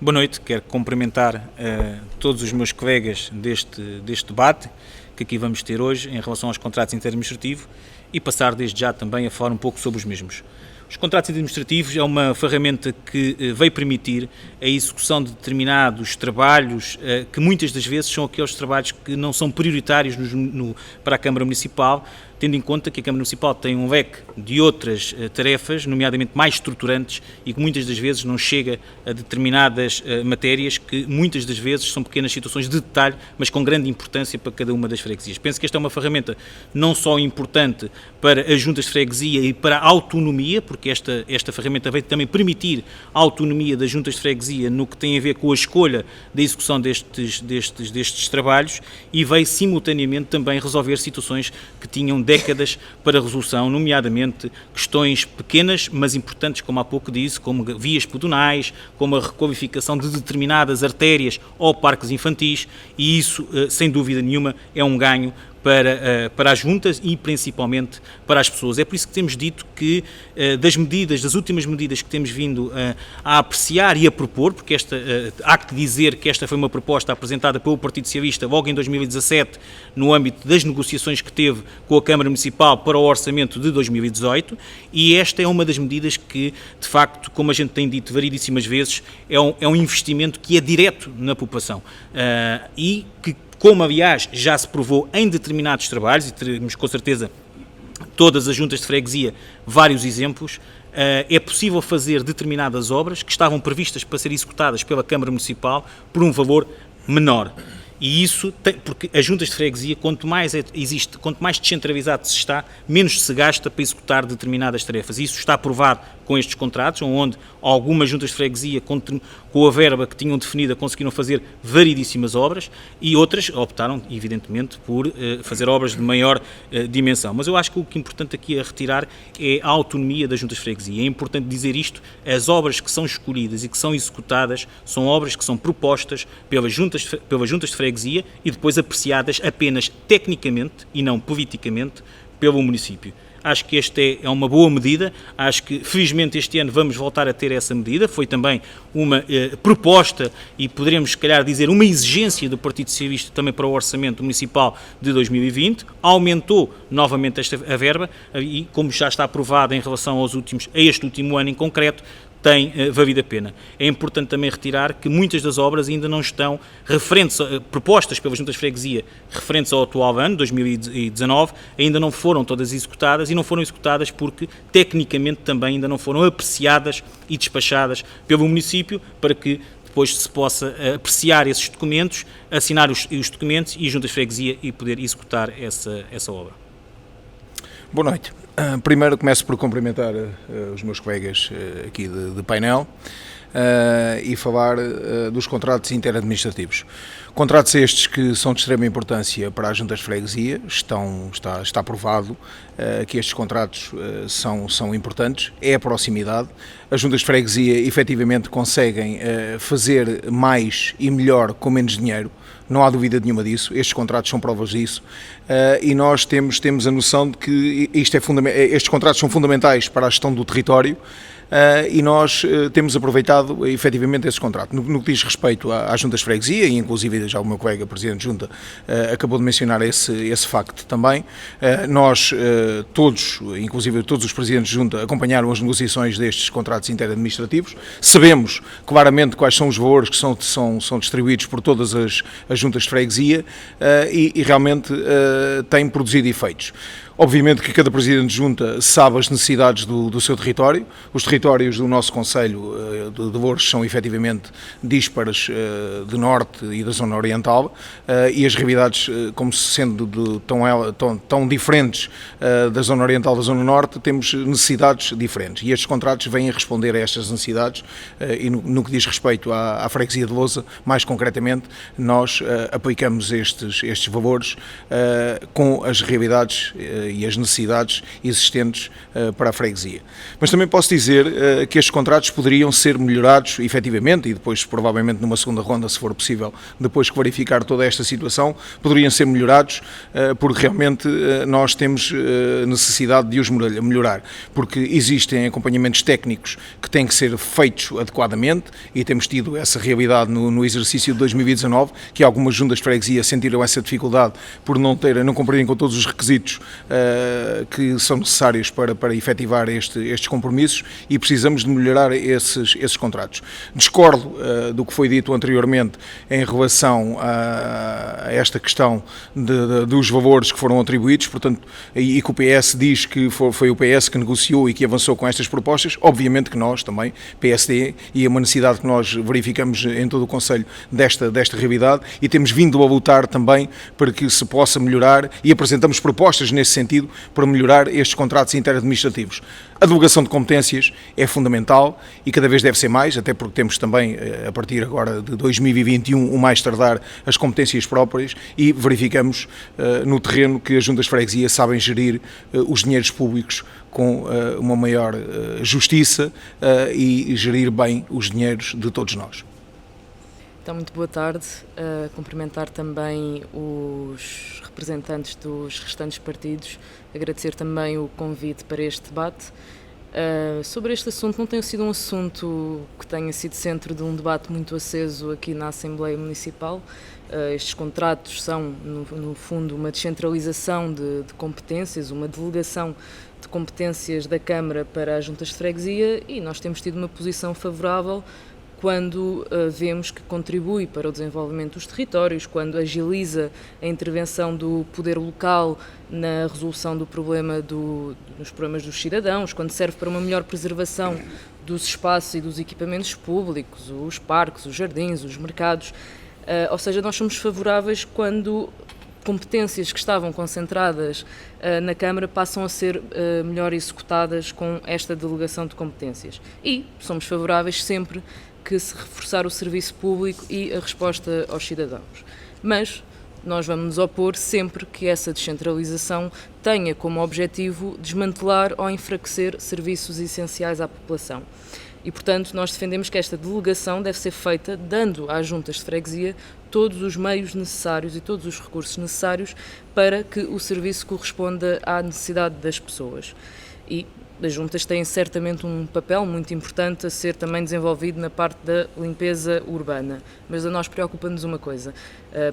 Boa noite, quero cumprimentar todos os meus colegas deste debate que aqui vamos ter hoje em relação aos contratos interadministrativos e passar desde já também a falar um pouco sobre os mesmos. Os contratos administrativos é uma ferramenta que veio permitir a execução de determinados trabalhos que muitas das vezes são aqueles trabalhos que não são prioritários para a Câmara Municipal, tendo em conta que a Câmara Municipal tem um leque de outras tarefas, nomeadamente mais estruturantes, e que muitas das vezes não chega a determinadas matérias que muitas das vezes são pequenas situações de detalhe, mas com grande importância para cada uma das freguesias. Penso que esta é uma ferramenta não só importante para as juntas de freguesia e para a autonomia, porque esta ferramenta veio também permitir a autonomia das juntas de freguesia no que tem a ver com a escolha da execução destes trabalhos, e veio simultaneamente também resolver situações que tinham décadas para resolução, nomeadamente questões pequenas, mas importantes, como há pouco disse, como vias pedonais, como a requalificação de determinadas artérias ou parques infantis, e isso, sem dúvida nenhuma, é um ganho para as juntas e principalmente para as pessoas. É por isso que temos dito que das últimas medidas que temos vindo a apreciar e a propor, porque há que dizer que esta foi uma proposta apresentada pelo Partido Socialista logo em 2017, no âmbito das negociações que teve com a Câmara Municipal para o orçamento de 2018, e esta é uma das medidas que, de facto, como a gente tem dito variedíssimas vezes, é um investimento que é direto na população e que, como aliás já se provou em determinados trabalhos, e teremos com certeza todas as juntas de freguesia vários exemplos, é possível fazer determinadas obras que estavam previstas para ser executadas pela Câmara Municipal por um valor menor. E isso, porque as juntas de freguesia, quanto mais descentralizado se está, menos se gasta para executar determinadas tarefas. Isso está provado com estes contratos, onde algumas juntas de freguesia, com a verba que tinham definida, conseguiram fazer variedíssimas obras, e outras optaram, evidentemente, por fazer obras de maior dimensão. Mas eu acho que o que é importante aqui a retirar é a autonomia das juntas de freguesia. É importante dizer isto: as obras que são escolhidas e que são executadas são obras que são propostas pelas juntas de freguesia e depois apreciadas apenas tecnicamente e não politicamente pelo município. Acho que esta é uma boa medida, acho que felizmente este ano vamos voltar a ter essa medida. Foi também uma proposta e poderemos se calhar dizer uma exigência do Partido Socialista também para o Orçamento Municipal de 2020, aumentou novamente a verba e, como já está aprovado em relação a este último ano em concreto, tem valido a pena. É importante também retirar que muitas das obras ainda não estão propostas pelas juntas de freguesia referentes ao atual ano, 2019, ainda não foram todas executadas, e não foram executadas porque tecnicamente também ainda não foram apreciadas e despachadas pelo município, para que depois se possa apreciar esses documentos, assinar os documentos e juntas de freguesia e poder executar essa obra. Boa noite. Primeiro começo por cumprimentar os meus colegas aqui de painel e falar dos contratos interadministrativos. Contratos estes que são de extrema importância para as juntas de freguesia. Está provado que estes contratos são importantes, é a proximidade. As juntas de freguesia efetivamente conseguem fazer mais e melhor com menos dinheiro. Não há dúvida nenhuma disso, estes contratos são provas disso, e nós temos a noção de que estes contratos são fundamentais para a gestão do território, e nós temos aproveitado efetivamente esse contrato. No que diz respeito às juntas de freguesia, e inclusive já o meu colega Presidente de Junta acabou de mencionar esse facto também, nós todos, inclusive todos os Presidentes de Junta, acompanharam as negociações destes contratos interadministrativos, sabemos claramente quais são os valores que são distribuídos por todas as juntas de freguesia, e realmente têm produzido efeitos. Obviamente que cada Presidente de Junta sabe as necessidades do seu território. Os territórios do nosso Conselho de Loures são efetivamente díspares de Norte e da Zona Oriental, e as realidades, como sendo tão diferentes da Zona Oriental e da Zona Norte, temos necessidades diferentes. E estes contratos vêm a responder a estas necessidades, e no que diz respeito à freguesia de Lousa, mais concretamente, nós aplicamos estes valores com as realidades e as necessidades existentes para a freguesia. Mas também posso dizer que estes contratos poderiam ser melhorados efetivamente, e depois provavelmente numa segunda ronda, se for possível, depois que verificar toda esta situação, poderiam ser melhorados, porque realmente nós temos necessidade de os melhorar, porque existem acompanhamentos técnicos que têm que ser feitos adequadamente, e temos tido essa realidade no exercício de 2019, que algumas juntas de freguesia sentiram essa dificuldade por não cumprirem com todos os requisitos que são necessários para efetivar estes compromissos, e precisamos de melhorar esses contratos. Discordo do que foi dito anteriormente em relação a esta questão dos valores que foram atribuídos, portanto, e que o PS diz que foi o PS que negociou e que avançou com estas propostas. Obviamente que nós também, PSD, e é uma necessidade que nós verificamos em todo o Conselho desta realidade, e temos vindo a lutar também para que se possa melhorar, e apresentamos propostas nesse sentido para melhorar estes contratos interadministrativos. A delegação de competências é fundamental e cada vez deve ser mais, até porque temos também, a partir agora de 2021, o mais tardar, as competências próprias, e verificamos no terreno que as juntas de freguesia sabem gerir os dinheiros públicos com uma maior justiça e gerir bem os dinheiros de todos nós. Então, muito boa tarde. Cumprimentar também os representantes dos restantes partidos, agradecer também o convite para este debate. Sobre este assunto, não tem sido um assunto que tenha sido centro de um debate muito aceso aqui na Assembleia Municipal. Estes contratos são, no fundo, uma descentralização de competências, uma delegação de competências da Câmara para as juntas de freguesia, e nós temos tido uma posição favorável quando vemos que contribui para o desenvolvimento dos territórios, quando agiliza a intervenção do poder local na resolução dos problemas dos cidadãos, quando serve para uma melhor preservação dos espaços e dos equipamentos públicos, os parques, os jardins, os mercados. Ou seja, nós somos favoráveis quando competências que estavam concentradas na Câmara passam a ser melhor executadas com esta delegação de competências. E somos favoráveis sempre que se reforçar o serviço público e a resposta aos cidadãos. Mas nós vamos nos opor sempre que essa descentralização tenha como objetivo desmantelar ou enfraquecer serviços essenciais à população. E, portanto, nós defendemos que esta delegação deve ser feita dando às juntas de freguesia todos os meios necessários e todos os recursos necessários para que o serviço corresponda à necessidade das pessoas. E as juntas têm certamente um papel muito importante a ser também desenvolvido na parte da limpeza urbana. Mas a nós preocupa-nos uma coisa,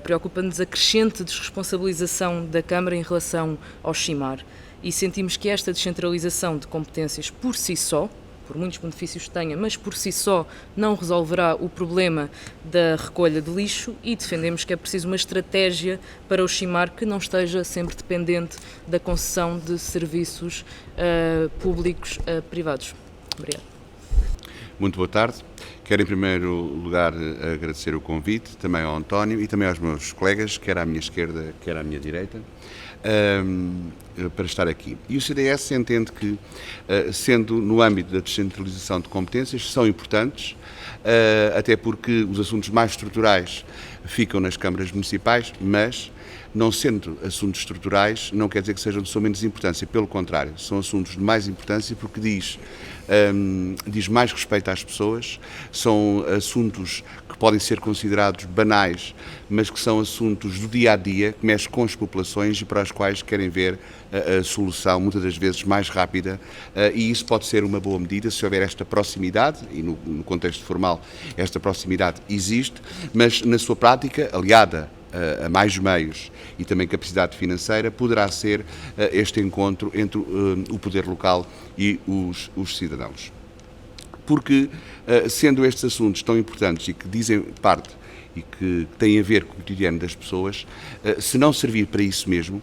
preocupa-nos a crescente desresponsabilização da Câmara em relação ao CIMAR. E sentimos que esta descentralização de competências por si só, por muitos benefícios que tenha, mas por si só não resolverá o problema da recolha de lixo, e defendemos que é preciso uma estratégia para o CIMAR que não esteja sempre dependente da concessão de serviços públicos privados. Obrigado. Muito boa tarde. Quero em primeiro lugar agradecer o convite, também ao António e também aos meus colegas, quer à minha esquerda, quer à minha direita, para estar aqui. E o CDS entende que, sendo no âmbito da descentralização de competências, são importantes, até porque os assuntos mais estruturais ficam nas câmaras municipais, mas, não sendo assuntos estruturais, não quer dizer que sejam de sua menos importância, pelo contrário, são assuntos de mais importância porque diz mais respeito às pessoas, são assuntos que podem ser considerados banais, mas que são assuntos do dia-a-dia, que mexem com as populações e para as quais querem ver a solução, muitas das vezes mais rápida, e isso pode ser uma boa medida se houver esta proximidade, e no contexto formal esta proximidade existe, mas na sua prática, aliada a mais meios e também capacidade financeira, poderá ser este encontro entre o poder local e os cidadãos. Porque, sendo estes assuntos tão importantes e que dizem parte e que têm a ver com o cotidiano das pessoas, se não servir para isso mesmo,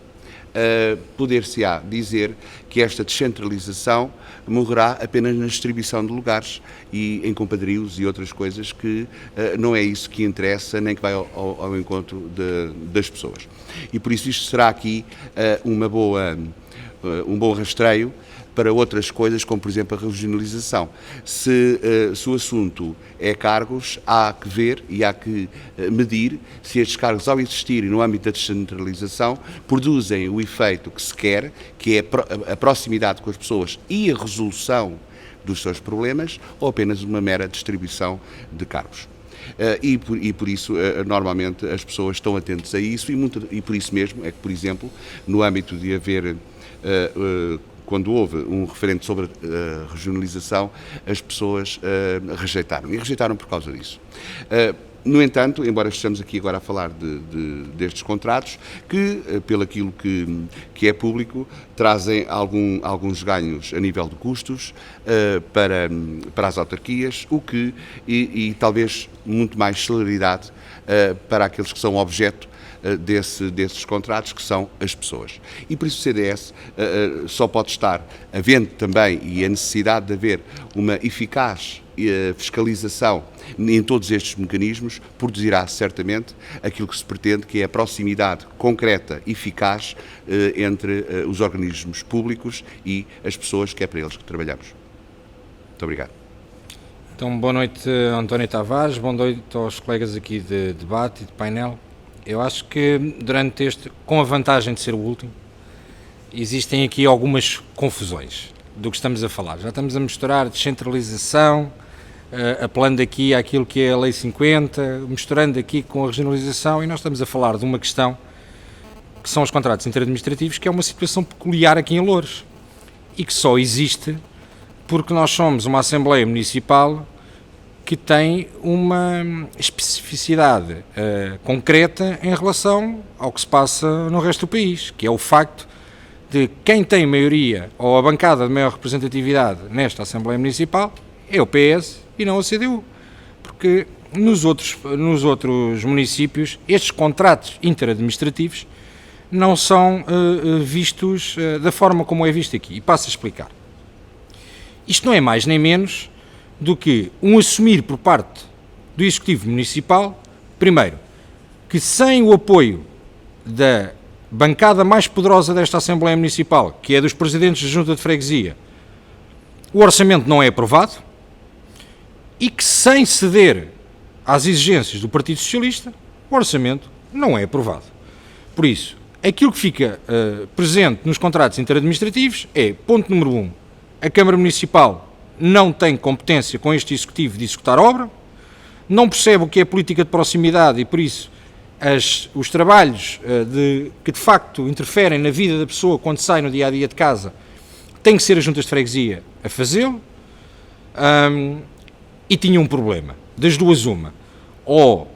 poder-se-á dizer que esta descentralização morrerá apenas na distribuição de lugares e em compadrios e outras coisas que não é isso que interessa nem que vai ao encontro das pessoas. E por isso isto será aqui um bom rastreio para outras coisas, como por exemplo a regionalização. Se o assunto é cargos, há que ver e há que medir se estes cargos, ao existirem no âmbito da descentralização, produzem o efeito que se quer, que é a proximidade com as pessoas e a resolução dos seus problemas, ou apenas uma mera distribuição de cargos. E por isso, normalmente, as pessoas estão atentas a isso e por isso mesmo é que, por exemplo, no âmbito de haver, quando houve um referendo sobre a regionalização, as pessoas rejeitaram, e rejeitaram por causa disso. No entanto, embora estejamos aqui agora a falar destes contratos, que, pelo aquilo que é público, trazem alguns ganhos a nível de custos para as autarquias, e talvez muito mais celeridade para aqueles que são objeto desses contratos, que são as pessoas. E por isso o CDS só pode estar havendo também, e a necessidade de haver uma eficaz fiscalização em todos estes mecanismos, produzirá certamente aquilo que se pretende, que é a proximidade concreta e eficaz entre os organismos públicos e as pessoas, que é para eles que trabalhamos. Muito obrigado. Então, boa noite, António Tavares, boa noite aos colegas aqui de debate e de painel. Eu acho que durante com a vantagem de ser o último, existem aqui algumas confusões do que estamos a falar. Já estamos a misturar descentralização, apelando aqui àquilo que é a Lei 50, misturando aqui com a regionalização, e nós estamos a falar de uma questão que são os contratos interadministrativos, que é uma situação peculiar aqui em Loures e que só existe porque nós somos uma Assembleia Municipal que tem uma especificidade concreta em relação ao que se passa no resto do país, que é o facto de quem tem maioria ou a bancada de maior representatividade nesta Assembleia Municipal é o PS e não a CDU, porque nos outros municípios estes contratos interadministrativos não são vistos da forma como é visto aqui, e passo a explicar. Isto não é mais nem menos do que um assumir por parte do Executivo Municipal, primeiro, que sem o apoio da bancada mais poderosa desta Assembleia Municipal, que é dos presidentes da Junta de Freguesia, o orçamento não é aprovado, e que sem ceder às exigências do Partido Socialista, o orçamento não é aprovado. Por isso, aquilo que fica presente nos contratos interadministrativos é, ponto número 1, a Câmara Municipal não tem competência com este Executivo de executar obra, não percebe o que é política de proximidade e, por isso, os trabalhos que de facto interferem na vida da pessoa quando sai no dia-a-dia de casa, têm que ser as juntas de freguesia a fazê-lo, e tinha um problema, das duas uma, ou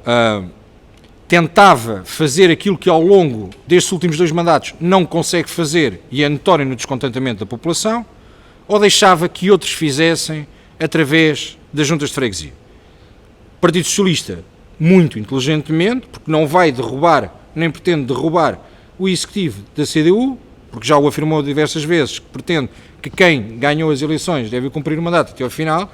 tentava fazer aquilo que ao longo destes últimos 2 mandatos não consegue fazer e é notório no descontentamento da população, ou deixava que outros fizessem através das juntas de freguesia. O Partido Socialista, muito inteligentemente, porque não vai derrubar, nem pretende derrubar o Executivo da CDU, porque já o afirmou diversas vezes, que pretende que quem ganhou as eleições deve cumprir o mandato até ao final,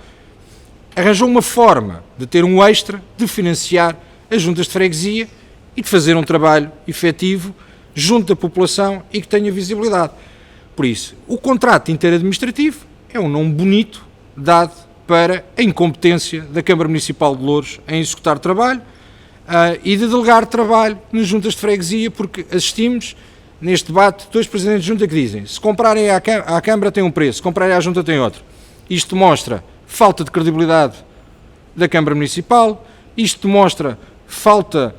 arranjou uma forma de ter um extra, de financiar as juntas de freguesia e de fazer um trabalho efetivo junto da população e que tenha visibilidade. Por isso, o contrato interadministrativo é um nome bonito dado para a incompetência da Câmara Municipal de Loures em executar trabalho e de delegar trabalho nas juntas de freguesia, porque assistimos neste debate 2 presidentes de junta que dizem se comprarem à Câmara tem um preço, se comprarem à junta tem outro. Isto mostra falta de credibilidade da Câmara Municipal, isto mostra falta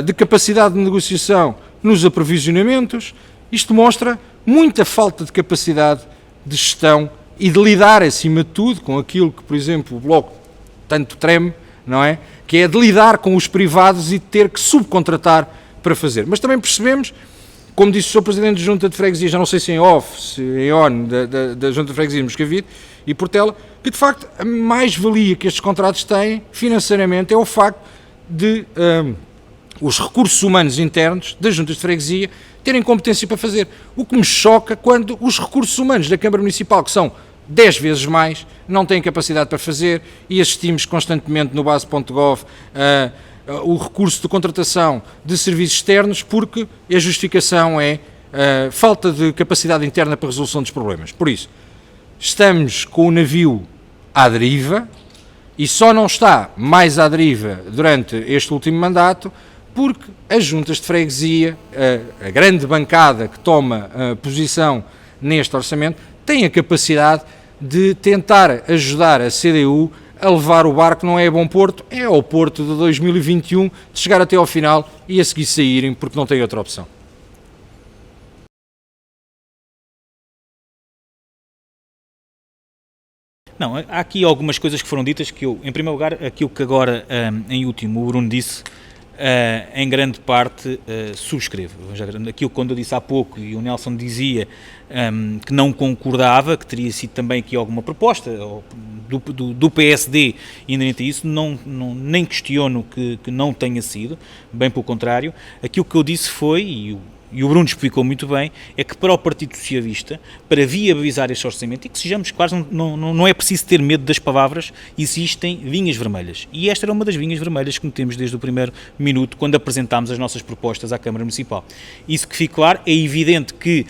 de capacidade de negociação nos aprovisionamentos, isto mostra muita falta de capacidade de gestão e de lidar, acima de tudo, com aquilo que, por exemplo, o Bloco tanto treme, não é? Que é de lidar com os privados e de ter que subcontratar para fazer. Mas também percebemos, como disse o Sr. Presidente de Junta de Freguesia, já não sei se em off, se em on, da Junta de Freguesia de Moscavide e Portela, que de facto a mais-valia que estes contratos têm financeiramente é o facto de os recursos humanos internos das juntas de freguesia terem competência para fazer. O que me choca quando os recursos humanos da Câmara Municipal, que são 10 vezes mais, não têm capacidade para fazer, e assistimos constantemente no base.gov o recurso de contratação de serviços externos, porque a justificação é falta de capacidade interna para a resolução dos problemas. Por isso, estamos com o navio à deriva e só não está mais à deriva durante este último mandato porque as juntas de freguesia, a grande bancada que toma posição neste orçamento, tem a capacidade de tentar ajudar a CDU a levar o barco não é a bom porto, é ao porto de 2021, de chegar até ao final e a seguir saírem porque não tem outra opção. Não, há aqui algumas coisas que foram ditas que eu, em primeiro lugar, aquilo que agora, em último, o Bruno disse, em grande parte subscrevo. Aquilo que quando eu disse há pouco e o Nelson dizia que não concordava, que teria sido também aqui alguma proposta do PSD inerente a isso, nem questiono que não tenha sido, bem pelo contrário. Aquilo que eu disse foi, e o Bruno explicou muito bem, é que para o Partido Socialista, para viabilizar este orçamento, e que sejamos claros, não é preciso ter medo das palavras, existem linhas vermelhas. E esta era uma das linhas vermelhas que metemos desde o primeiro minuto, quando apresentámos as nossas propostas à Câmara Municipal. Isso que fique claro, é evidente que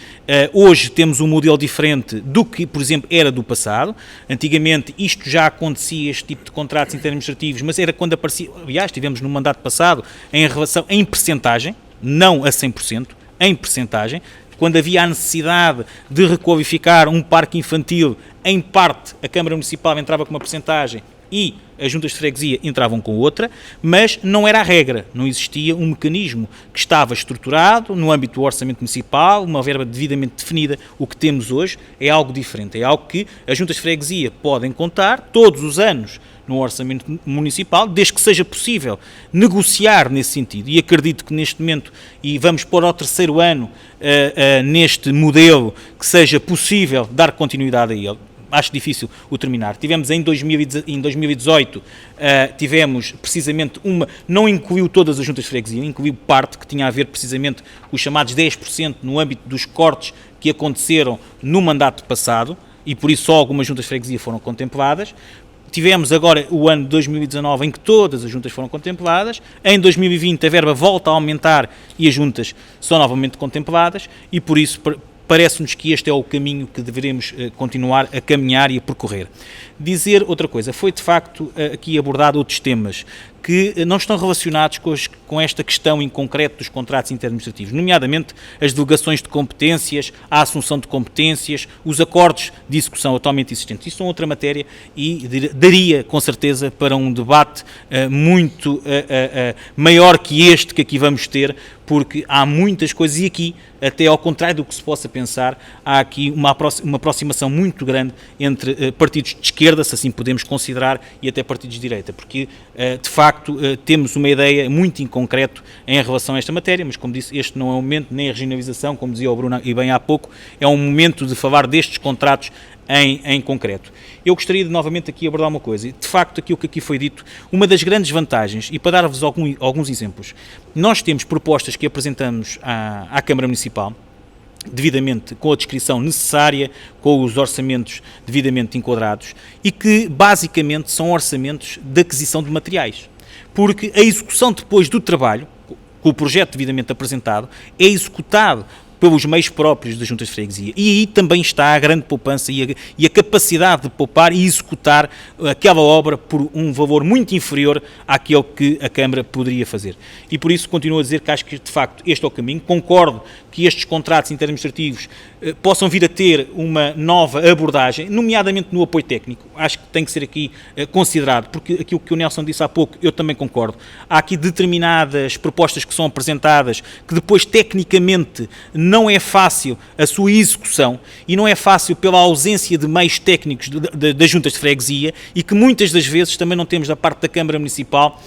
hoje temos um modelo diferente do que, por exemplo, era do passado. Antigamente isto já acontecia, este tipo de contratos interadministrativos, mas era quando aparecia, aliás, tivemos no mandato passado, em percentagem, não a 100%, em percentagem, quando havia a necessidade de requalificar um parque infantil, em parte a Câmara Municipal entrava com uma percentagem e as juntas de freguesia entravam com outra, mas não era a regra, não existia um mecanismo que estava estruturado no âmbito do orçamento municipal, uma verba devidamente definida. O que temos hoje é algo diferente, é algo que as juntas de freguesia podem contar todos os anos no orçamento municipal, desde que seja possível negociar nesse sentido, e acredito que neste momento, e vamos pôr ao terceiro ano neste modelo, que seja possível dar continuidade a ele. Acho difícil o terminar. Tivemos em 2018, tivemos precisamente não incluiu todas as juntas de freguesia, incluiu parte que tinha a ver precisamente com os chamados 10% no âmbito dos cortes que aconteceram no mandato passado, e por isso só algumas juntas de freguesia foram contempladas. Tivemos agora o ano de 2019 em que todas as juntas foram contempladas, em 2020 a verba volta a aumentar e as juntas são novamente contempladas, e por isso parece-nos que este é o caminho que deveremos continuar a caminhar e a percorrer. Dizer outra coisa, foi de facto aqui abordado outros temas que não estão relacionados com esta questão em concreto dos contratos interadministrativos, nomeadamente as delegações de competências, a assunção de competências, os acordos de execução atualmente existentes. Isso é outra matéria e daria, com certeza, para um debate muito maior que este que aqui vamos ter, porque há muitas coisas, e aqui, até ao contrário do que se possa pensar, há aqui uma aproximação muito grande entre partidos de esquerda, se assim podemos considerar, e até partidos de direita, porque, de facto, temos uma ideia muito em concreto em relação a esta matéria, mas, como disse, este não é o momento, nem a regionalização, como dizia o Bruno e bem há pouco, é um momento de falar destes contratos em concreto. Eu gostaria de novamente aqui abordar uma coisa. De facto, aquilo que aqui foi dito, uma das grandes vantagens, e para dar-vos alguns exemplos, nós temos propostas que apresentamos à Câmara Municipal, devidamente com a descrição necessária, com os orçamentos devidamente enquadrados, e que basicamente são orçamentos de aquisição de materiais. Porque a execução depois do trabalho, com o projeto devidamente apresentado, é executado pelos meios próprios das juntas de freguesia. E aí também está a grande poupança e a capacidade de poupar e executar aquela obra por um valor muito inferior àquele que a Câmara poderia fazer. E por isso continuo a dizer que acho que, de facto, este é o caminho. Concordo que estes contratos interadministrativos possam vir a ter uma nova abordagem, nomeadamente no apoio técnico. Acho que tem que ser aqui considerado, porque aquilo que o Nelson disse há pouco, eu também concordo. Há aqui determinadas propostas que são apresentadas que depois, tecnicamente, não é fácil a sua execução, e não é fácil pela ausência de meios técnicos das juntas de freguesia, e que muitas das vezes também não temos da parte da Câmara Municipal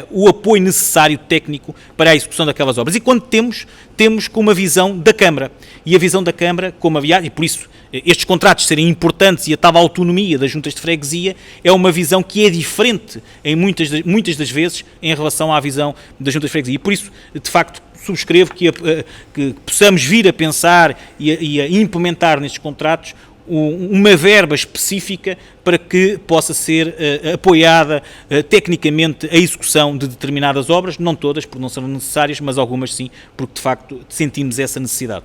o apoio necessário técnico para a execução daquelas obras. E quando temos com uma visão da Câmara. E a visão da Câmara, como havia, e por isso estes contratos serem importantes e a tal autonomia das juntas de freguesia, é uma visão que é diferente em muitas das vezes em relação à visão das juntas de freguesia. E por isso, de facto, subscrevo que possamos vir a pensar e a implementar nestes contratos uma verba específica para que possa ser apoiada tecnicamente a execução de determinadas obras, não todas, porque não são necessárias, mas algumas sim, porque de facto sentimos essa necessidade.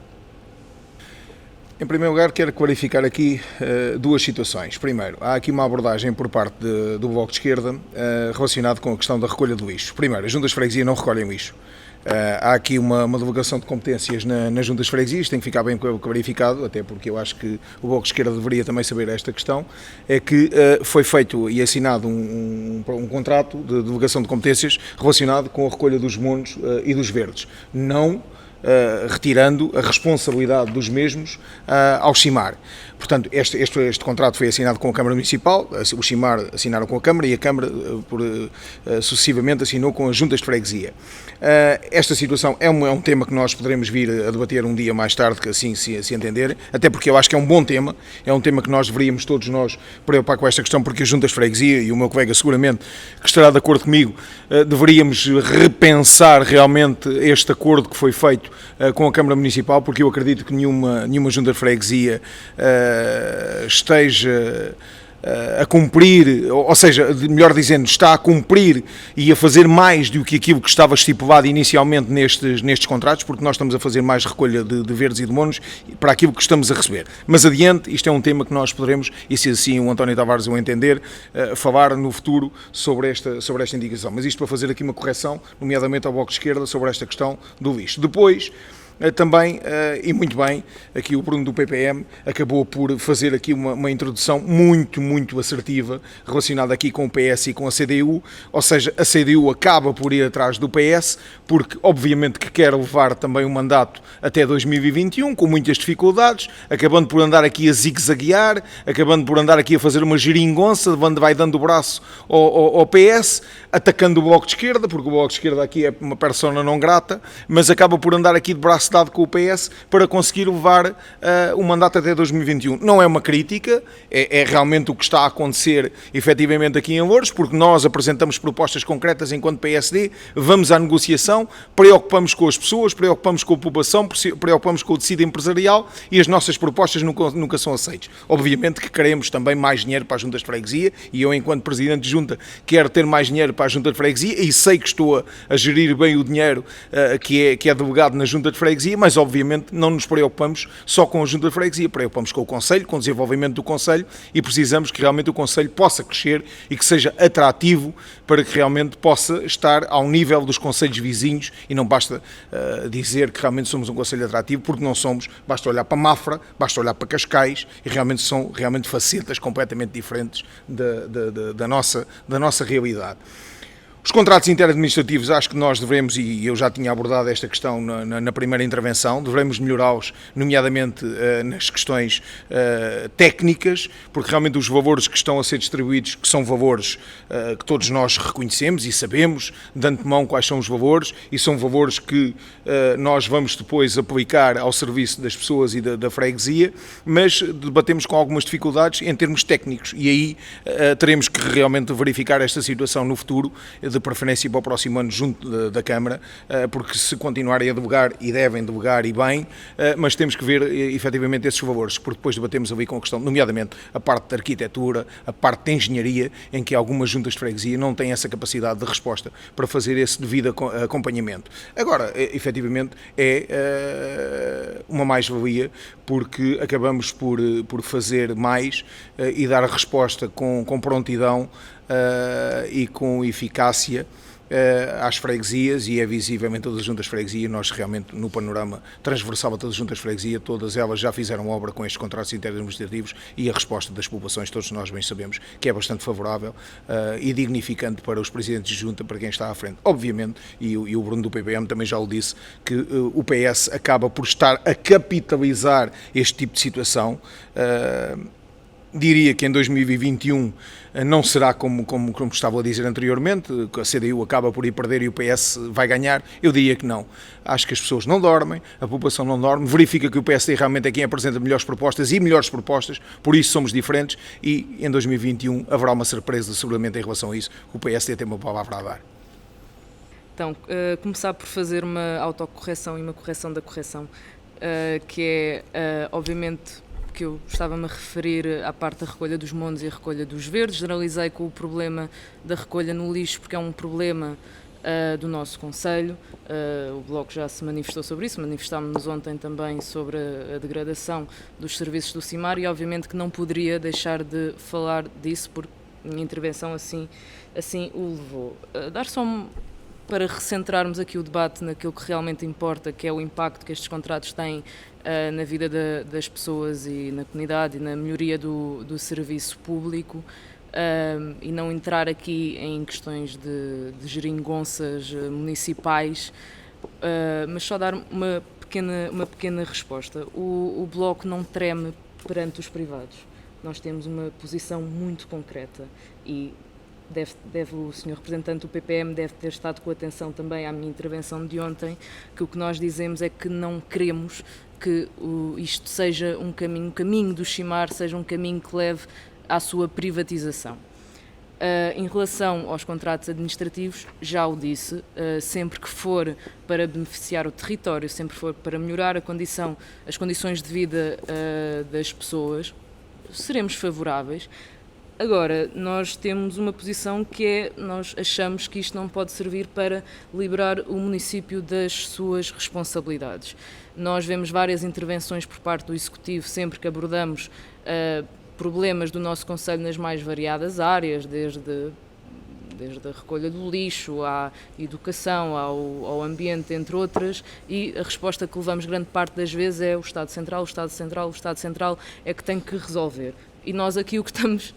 Em primeiro lugar, quero clarificar aqui duas situações. Primeiro, há aqui uma abordagem por parte do Bloco de Esquerda relacionada com a questão da recolha do lixo. Primeiro, as juntas de freguesia não recolhem lixo. Há aqui uma delegação de competências nas juntas de freguesias, tem que ficar bem clarificado, até porque eu acho que o Bloco de Esquerda deveria também saber esta questão, é que foi feito e assinado um contrato de delegação de competências relacionado com a recolha dos monos e dos verdes, não retirando a responsabilidade dos mesmos ao CIMAR. Portanto, este contrato foi assinado com a Câmara Municipal, o CIMAR assinaram com a Câmara e a Câmara, sucessivamente, assinou com as juntas de freguesia. Esta situação é um tema que nós poderemos vir a debater um dia mais tarde, que assim se entender, até porque eu acho que é um bom tema, é um tema que nós deveríamos todos nós preocupar com esta questão, porque as juntas de freguesia, e o meu colega seguramente que estará de acordo comigo, deveríamos repensar realmente este acordo que foi feito com a Câmara Municipal, porque eu acredito que nenhuma junta de freguesia esteja a cumprir, ou seja, melhor dizendo, está a cumprir e a fazer mais do que aquilo que estava estipulado inicialmente nestes contratos, porque nós estamos a fazer mais recolha de verdes e de monos para aquilo que estamos a receber. Mas adiante, isto é um tema que nós poderemos, e se assim o António Tavares o entender, falar no futuro sobre esta indicação. Mas isto para fazer aqui uma correção, nomeadamente ao Bloco de Esquerda, sobre esta questão do lixo. Depois, também, e muito bem, aqui o Bruno do PPM acabou por fazer aqui uma introdução muito assertiva relacionada aqui com o PS e com a CDU, ou seja, a CDU acaba por ir atrás do PS, porque obviamente que quer levar também o mandato até 2021, com muitas dificuldades, acabando por andar aqui a zigue-zaguear, acabando por andar aqui a fazer uma geringonça, onde vai dando o braço ao PS, atacando o Bloco de Esquerda, porque o Bloco de Esquerda aqui é uma persona não grata, mas acaba por andar aqui de braço dado com o PS para conseguir levar o mandato até 2021. Não é uma crítica, é realmente o que está a acontecer efetivamente aqui em Loures, porque nós apresentamos propostas concretas enquanto PSD, vamos à negociação, preocupamos com as pessoas, preocupamos com a população, preocupamos com o tecido empresarial e as nossas propostas nunca são aceitas. Obviamente que queremos também mais dinheiro para as juntas de freguesia e eu, enquanto Presidente de Junta, quero ter mais dinheiro para a Junta de Freguesia e sei que estou a gerir bem o dinheiro que é delegado na Junta de Freguesia, mas obviamente não nos preocupamos só com a Junta de Freguesia, preocupamos com o Conselho, com o desenvolvimento do Conselho e precisamos que realmente o Conselho possa crescer e que seja atrativo para que realmente possa estar ao nível dos concelhos vizinhos e não basta dizer que realmente somos um Conselho atrativo, porque não somos, basta olhar para Mafra, basta olhar para Cascais e realmente são facetas completamente diferentes da nossa realidade. Os contratos interadministrativos, acho que nós devemos, e eu já tinha abordado esta questão na primeira intervenção, devemos melhorá-los, nomeadamente nas questões técnicas, porque realmente os valores que estão a ser distribuídos, que são valores que todos nós reconhecemos e sabemos de antemão quais são os valores, e são valores que nós vamos depois aplicar ao serviço das pessoas e da freguesia, mas debatemos com algumas dificuldades em termos técnicos, e aí teremos que realmente verificar esta situação no futuro, de preferência para o próximo ano junto da Câmara, porque se continuarem a delegar, e devem delegar e bem, mas temos que ver efetivamente esses valores, porque depois debatemos ali com a questão, nomeadamente a parte da arquitetura, a parte da engenharia, em que algumas juntas de freguesia não têm essa capacidade de resposta para fazer esse devido acompanhamento. Agora, efetivamente, é uma mais-valia, porque acabamos por fazer mais e dar a resposta com prontidão e com eficácia às freguesias, e é visível em todas as juntas de freguesia. Nós realmente, no panorama transversal a todas as juntas de freguesia, todas elas já fizeram obra com estes contratos interadministrativos e a resposta das populações, todos nós bem sabemos que é bastante favorável e dignificante para os presidentes de junta, para quem está à frente. Obviamente, e o Bruno do PPM também já o disse, que o PS acaba por estar a capitalizar este tipo de situação. Diria que em 2021 não será como estava a dizer anteriormente, que a CDU acaba por ir perder e o PS vai ganhar. Eu diria que não. Acho que as pessoas não dormem, a população não dorme, verifica que o PSD realmente é quem apresenta melhores propostas, por isso somos diferentes, e em 2021 haverá uma surpresa seguramente em relação a isso. O PSD tem uma palavra a dar. Então, começar por fazer uma autocorreção e uma correção da correção, que é, obviamente, que eu estava-me a referir à parte da recolha dos monos e a recolha dos verdes. Generalizei com o problema da recolha no lixo, porque é um problema do nosso Conselho. O Bloco já se manifestou sobre isso, manifestámos-nos ontem também sobre a degradação dos serviços do CIMAR e obviamente que não poderia deixar de falar disso porque a minha intervenção assim o levou. Dar só para recentrarmos aqui o debate naquilo que realmente importa, que é o impacto que estes contratos têm na vida das pessoas e na comunidade e na melhoria do serviço público, e não entrar aqui em questões de geringonças municipais, mas só dar uma pequena resposta. O Bloco não treme perante os privados. Nós temos uma posição muito concreta e deve o Sr. Representante do PPM deve ter estado com atenção também à minha intervenção de ontem, que o que nós dizemos é que não queremos que isto seja o caminho do CIMAR seja um caminho que leve à sua privatização. Em relação aos contratos administrativos, já o disse, sempre que for para beneficiar o território, sempre que for para melhorar as condições de vida das pessoas, seremos favoráveis. Agora, nós temos uma posição que é, nós achamos que isto não pode servir para liberar o município das suas responsabilidades. Nós vemos várias intervenções por parte do Executivo sempre que abordamos problemas do nosso Conselho nas mais variadas áreas, desde a recolha do lixo, à educação, ao ambiente, entre outras, e a resposta que levamos grande parte das vezes é o Estado Central é que tem que resolver. E nós aqui o que estamos,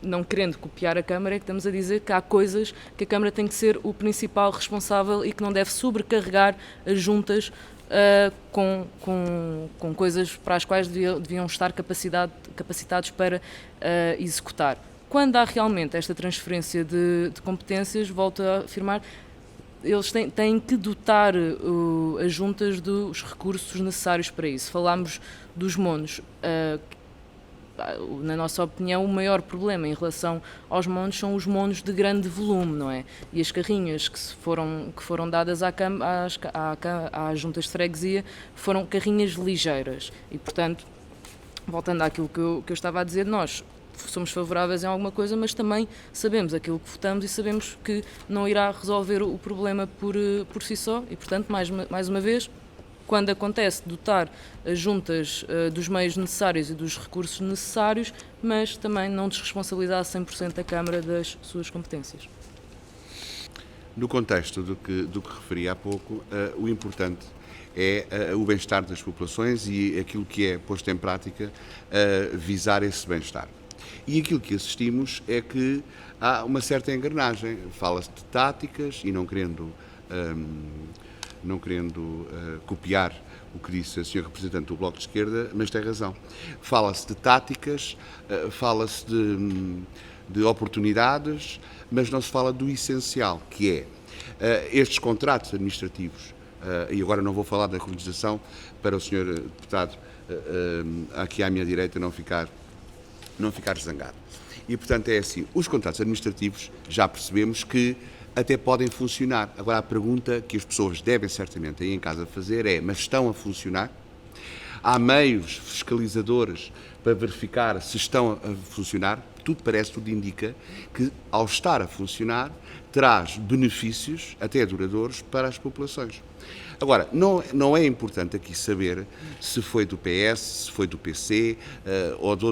não querendo copiar a Câmara, é que estamos a dizer que há coisas que a Câmara tem que ser o principal responsável e que não deve sobrecarregar as juntas com coisas para as quais deviam estar capacitados para executar. Quando há realmente esta transferência de competências, volto a afirmar, eles têm que dotar as juntas dos recursos necessários para isso. Falámos dos monos. Na nossa opinião, o maior problema em relação aos monos são os monos de grande volume, não é? E as carrinhas que foram dadas às juntas de freguesia foram carrinhas ligeiras. E, portanto, voltando àquilo que eu estava a dizer, nós somos favoráveis em alguma coisa, mas também sabemos aquilo que votamos e sabemos que não irá resolver o problema por si só. E, portanto, mais uma vez, quando acontece dotar as juntas dos meios necessários e dos recursos necessários, mas também não desresponsabilizar 100% a Câmara das suas competências. No contexto do que referi há pouco, o importante é o bem-estar das populações e aquilo que é posto em prática visar esse bem-estar. E aquilo que assistimos é que há uma certa engrenagem. Fala-se de táticas e não querendo copiar o que disse a Sra. Representante do Bloco de Esquerda, mas tem razão. Fala-se de táticas, fala-se de oportunidades, mas não se fala do essencial, que é estes contratos administrativos, e agora não vou falar da regularização para o Sr. Deputado aqui à minha direita não ficar zangado. E, portanto, é assim, os contratos administrativos já percebemos que até podem funcionar. Agora, a pergunta que as pessoas devem certamente aí em casa fazer é: mas estão a funcionar? Há meios fiscalizadores para verificar se estão a funcionar? Tudo indica que, ao estar a funcionar, traz benefícios, até duradouros, para as populações. Agora, não é importante aqui saber se foi do PS, se foi do PC ou de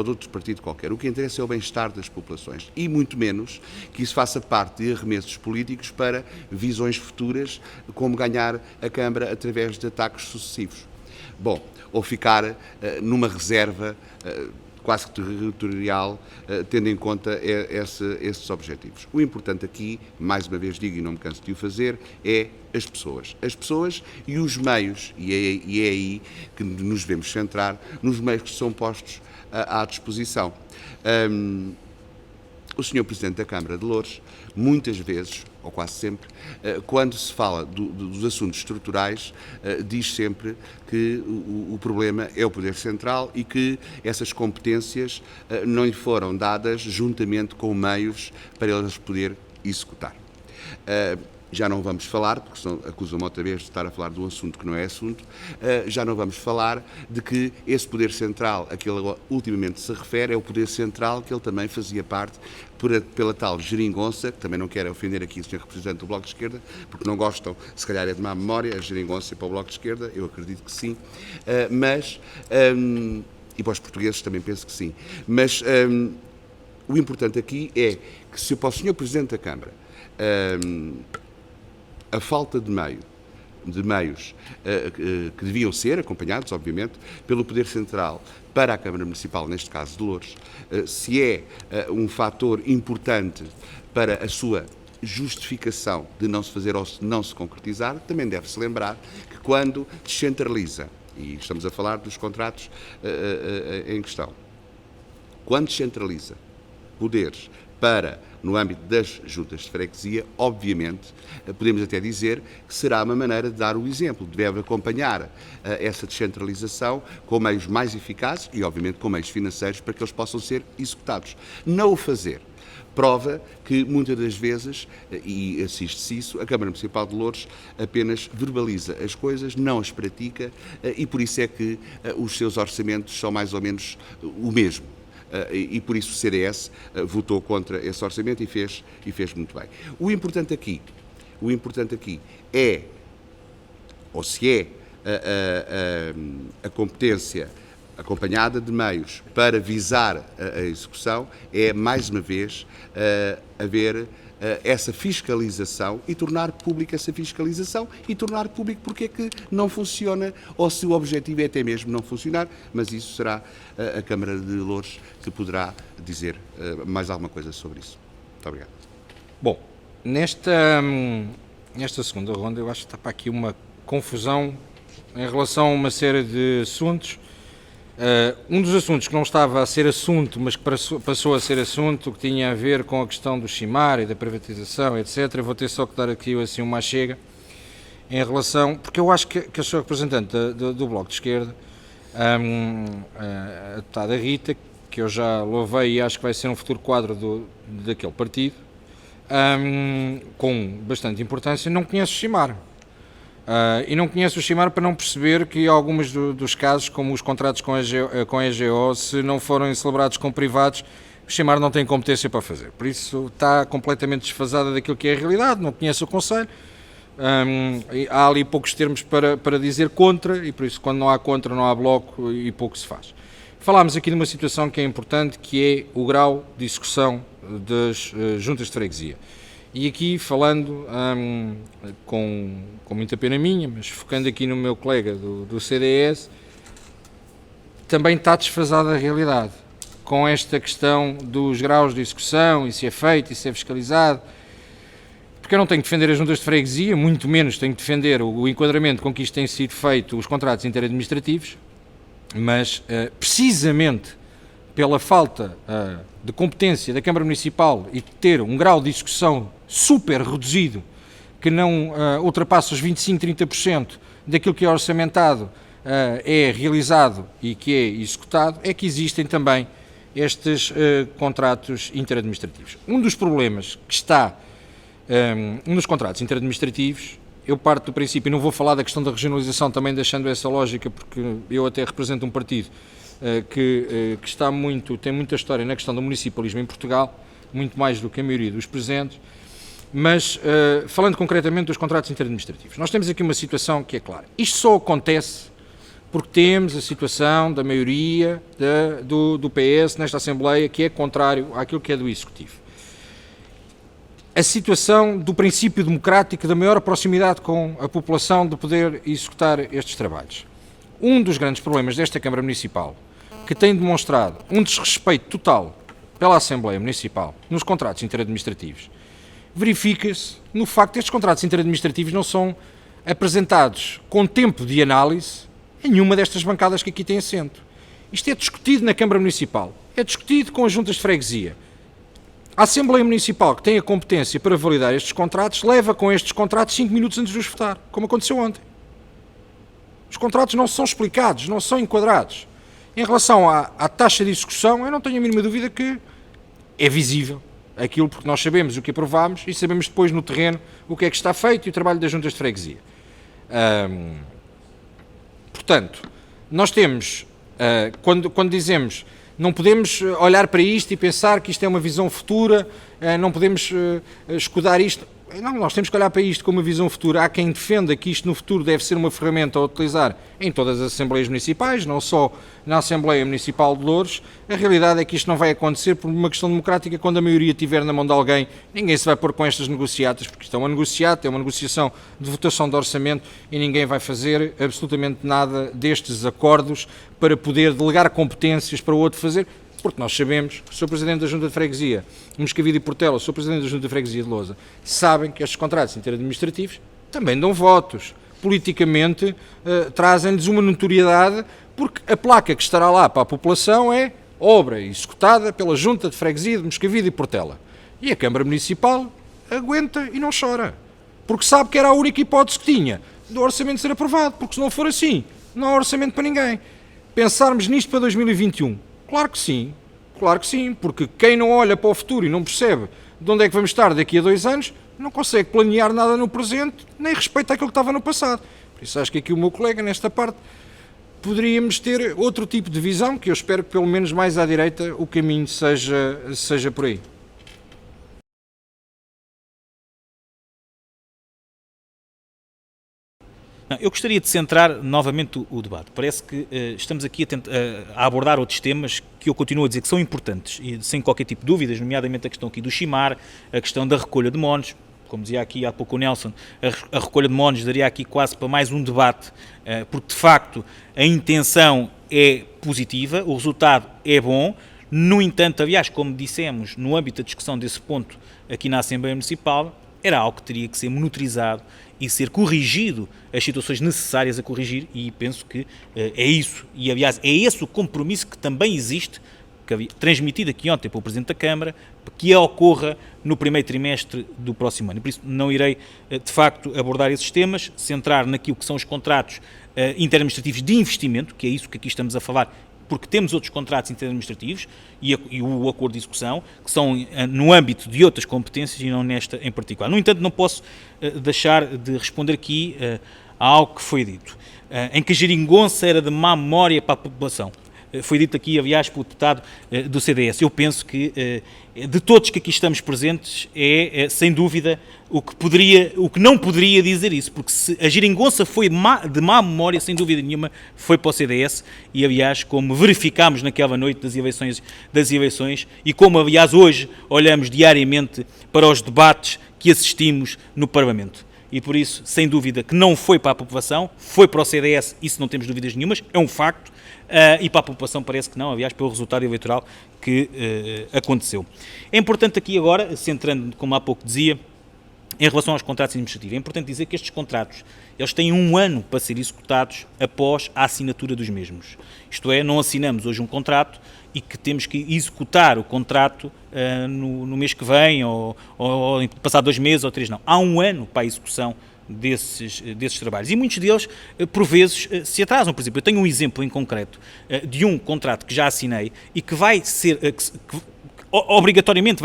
outro partido qualquer. O que interessa é o bem-estar das populações e muito menos que isso faça parte de arremessos políticos para visões futuras, como ganhar a Câmara através de ataques sucessivos. Bom, ou ficar numa reserva quase que territorial, tendo em conta esses objetivos. O importante aqui, mais uma vez digo e não me canso de o fazer, é as pessoas. As pessoas e os meios, e é aí que nos devemos centrar, nos meios que são postos à disposição. O Sr. Presidente da Câmara de Loures, muitas vezes, ou quase sempre, quando se fala dos assuntos estruturais, diz sempre que o problema é o Poder Central e que essas competências não lhe foram dadas juntamente com meios para elas poder executar. já não vamos falar, porque senão acusam-me outra vez de estar a falar de um assunto que não é assunto, já não vamos falar de que esse poder central a que ele ultimamente se refere é o poder central que ele também fazia parte pela tal geringonça, que também não quero ofender aqui o Sr. Representante do Bloco de Esquerda, porque não gostam, se calhar é de má memória, a geringonça para o Bloco de Esquerda, eu acredito que sim, e para os portugueses também penso que sim, mas o importante aqui é que se para o Sr. Presidente da Câmara a falta de meios que deviam ser acompanhados, obviamente, pelo Poder Central para a Câmara Municipal, neste caso de Loures, se é um fator importante para a sua justificação de não se fazer ou não se concretizar, também deve-se lembrar que quando descentraliza, e estamos a falar dos contratos em questão, quando descentraliza poderes no âmbito das juntas de freguesia, obviamente, podemos até dizer que será uma maneira de dar o exemplo, deve acompanhar essa descentralização com meios mais eficazes e, obviamente, com meios financeiros para que eles possam ser executados. Não o fazer prova que, muitas das vezes, e assiste-se isso, a Câmara Municipal de Loures apenas verbaliza as coisas, não as pratica, e por isso é que os seus orçamentos são mais ou menos o mesmo. E por isso o CDS votou contra esse orçamento e fez muito bem. O importante aqui é, ou se é a competência acompanhada de meios para visar a execução, é mais uma vez haver essa fiscalização e tornar pública essa fiscalização e tornar público porque é que não funciona ou se o objetivo é até mesmo não funcionar, mas isso será a Câmara de Loures que poderá dizer mais alguma coisa sobre isso. Muito obrigado. Bom, nesta segunda ronda eu acho que está para aqui uma confusão em relação a uma série de assuntos. Um dos assuntos que não estava a ser assunto, mas que passou a ser assunto, que tinha a ver com a questão do Chimar e da privatização, etc. Eu vou ter só que dar aqui assim uma chega em relação, porque eu acho que a sua representante do Bloco de Esquerda, a deputada Rita, que eu já louvei e acho que vai ser um futuro quadro daquele partido, com bastante importância, não conhece o Chimar. E não conheço o Chimar para não perceber que alguns dos casos, como os contratos com a EGO, se não forem celebrados com privados, o Chimar não tem competência para fazer. Por isso está completamente desfasada daquilo que é a realidade, não conhece o Conselho. Há ali poucos termos para dizer contra, e por isso quando não há contra não há bloco e pouco se faz. Falámos aqui de uma situação que é importante, que é o grau de execução das juntas de freguesia. E aqui, falando com muita pena minha, mas focando aqui no meu colega do CDS, também está desfasada a realidade, com esta questão dos graus de execução, e se é feito, e se é fiscalizado, porque eu não tenho que defender as juntas de freguesia, muito menos tenho que defender o enquadramento com que isto tem sido feito, os contratos interadministrativos, mas precisamente pela falta de competência da Câmara Municipal e de ter um grau de execução super reduzido, que não ultrapassa os 25-30% daquilo que é orçamentado, é realizado e que é executado, é que existem também estes contratos interadministrativos. Um dos problemas que está nos contratos interadministrativos, eu parto do princípio, e não vou falar da questão da regionalização, também deixando essa lógica, porque eu até represento um partido que tem muita história na questão do municipalismo em Portugal, muito mais do que a maioria dos presentes, mas falando concretamente dos contratos interadministrativos, nós temos aqui uma situação que é clara. Isto só acontece porque temos a situação da maioria do PS nesta Assembleia, que é contrário àquilo que é do Executivo. A situação do princípio democrático, da maior proximidade com a população, de poder executar estes trabalhos. Um dos grandes problemas desta Câmara Municipal, que tem demonstrado um desrespeito total pela Assembleia Municipal nos contratos interadministrativos, verifica-se no facto de estes contratos interadministrativos não são apresentados com tempo de análise em nenhuma destas bancadas que aqui têm assento. Isto é discutido na Câmara Municipal, é discutido com as juntas de freguesia. A Assembleia Municipal, que tem a competência para validar estes contratos, leva com estes contratos 5 minutos antes de os votar, como aconteceu ontem. Os contratos não são explicados, não são enquadrados. Em relação à taxa de execução, eu não tenho a mínima dúvida que é visível. aquilo porque nós sabemos o que aprovámos e sabemos depois no terreno o que é que está feito e o trabalho das juntas de freguesia. Portanto, nós temos, quando dizemos não podemos olhar para isto e pensar que isto é uma visão futura, não podemos escudar isto. Não, nós temos que olhar para isto como uma visão futura. Há quem defenda que isto no futuro deve ser uma ferramenta a utilizar em todas as Assembleias Municipais, não só na Assembleia Municipal de Loures. A realidade é que isto não vai acontecer por uma questão democrática. Quando a maioria estiver na mão de alguém, ninguém se vai pôr com estas negociatas, porque isto é uma negociata, é uma negociação de votação de orçamento e ninguém vai fazer absolutamente nada destes acordos para poder delegar competências para o outro fazer. Porque nós sabemos que o Sr. Presidente da Junta de Freguesia, Moscavide e Portela, o Sr. Presidente da Junta de Freguesia de Lousa, sabem que estes contratos interadministrativos também dão votos. Politicamente, trazem-lhes uma notoriedade, porque a placa que estará lá para a população é obra executada pela Junta de Freguesia de Moscavide e Portela. E a Câmara Municipal aguenta e não chora, porque sabe que era a única hipótese que tinha do orçamento ser aprovado, porque se não for assim, não há orçamento para ninguém. Pensarmos nisto para 2021, claro que sim, porque quem não olha para o futuro e não percebe de onde é que vamos estar daqui a 2 anos, não consegue planear nada no presente, nem respeita aquilo que estava no passado. Por isso acho que aqui o meu colega, nesta parte, poderíamos ter outro tipo de visão, que eu espero que pelo menos mais à direita o caminho seja por aí. Não, eu gostaria de centrar novamente o debate. Parece que estamos aqui a abordar outros temas que eu continuo a dizer que são importantes e sem qualquer tipo de dúvidas, nomeadamente a questão aqui do Chimar, a questão da recolha de monos. Como dizia aqui há pouco o Nelson, a recolha de monos daria aqui quase para mais um debate, porque de facto a intenção é positiva, o resultado é bom. No entanto, aliás, como dissemos, no âmbito da discussão desse ponto aqui na Assembleia Municipal, era algo que teria que ser monitorizado e ser corrigido, as situações necessárias a corrigir, e penso que é isso, e aliás é esse o compromisso que também existe, transmitido aqui ontem pelo Presidente da Câmara, que ocorra no primeiro trimestre do próximo ano. Por isso não irei, de facto, abordar esses temas, centrar naquilo que são os contratos interadministrativos de investimento, que é isso que aqui estamos a falar, porque temos outros contratos interadministrativos e o acordo de execução, que são no âmbito de outras competências e não nesta em particular. No entanto, não posso deixar de responder aqui a algo que foi dito, em que a geringonça era de má memória para a população. Foi dito aqui, aliás, pelo deputado do CDS. Eu penso que, de todos que aqui estamos presentes, sem dúvida, o que não poderia dizer isso, porque se a geringonça foi de má memória, sem dúvida nenhuma, foi para o CDS, e, aliás, como verificámos naquela noite das eleições, e como, aliás, hoje olhamos diariamente para os debates que assistimos no Parlamento. E por isso, sem dúvida, que não foi para a população, foi para o CDS, isso não temos dúvidas nenhumas, é um facto, e para a população parece que não, aliás, pelo resultado eleitoral que aconteceu. É importante aqui agora, centrando, como há pouco dizia, em relação aos contratos administrativos, é importante dizer que estes contratos, eles têm 1 ano para ser executados após a assinatura dos mesmos. Isto é, não assinamos hoje um contrato e que temos que executar o contrato no mês que vem, ou passar 2 meses ou 3, não. Há 1 ano para a execução desses trabalhos. E muitos deles, por vezes, se atrasam. Por exemplo, eu tenho um exemplo em concreto de um contrato que já assinei e que vai ser... obrigatoriamente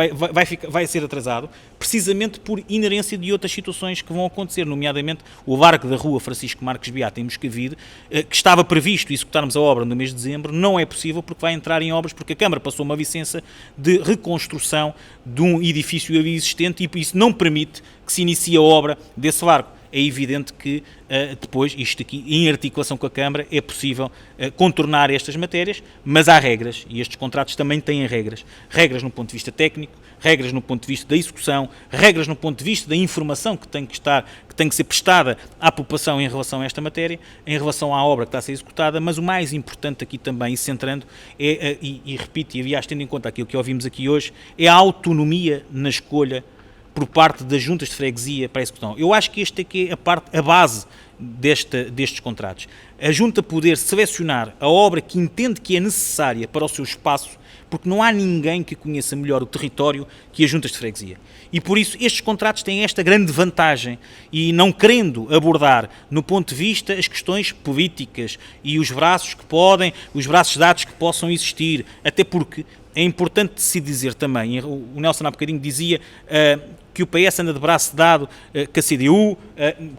vai ser atrasado, precisamente por inerência de outras situações que vão acontecer, nomeadamente o largo da rua Francisco Marques Beato em Moscavide, que estava previsto executarmos a obra no mês de dezembro, não é possível porque vai entrar em obras, porque a Câmara passou uma licença de reconstrução de um edifício existente e isso não permite que se inicie a obra desse largo. É evidente que depois, isto aqui, em articulação com a Câmara, é possível contornar estas matérias, mas há regras, e estes contratos também têm regras. Regras no ponto de vista técnico, regras no ponto de vista da execução, regras no ponto de vista da informação que tem que ser prestada à população em relação a esta matéria, em relação à obra que está a ser executada, mas o mais importante aqui também, e centrando, e repito, e aliás, tendo em conta aquilo que ouvimos aqui hoje, é a autonomia na escolha por parte das juntas de freguesia para a execução. Eu acho que esta aqui é a base destes contratos. A junta poder selecionar a obra que entende que é necessária para o seu espaço, porque não há ninguém que conheça melhor o território que as juntas de freguesia. E por isso estes contratos têm esta grande vantagem e não querendo abordar no ponto de vista as questões políticas e os braços dados que possam existir, até porque é importante se dizer também, o Nelson há bocadinho dizia que o PS anda de braço dado com a CDU,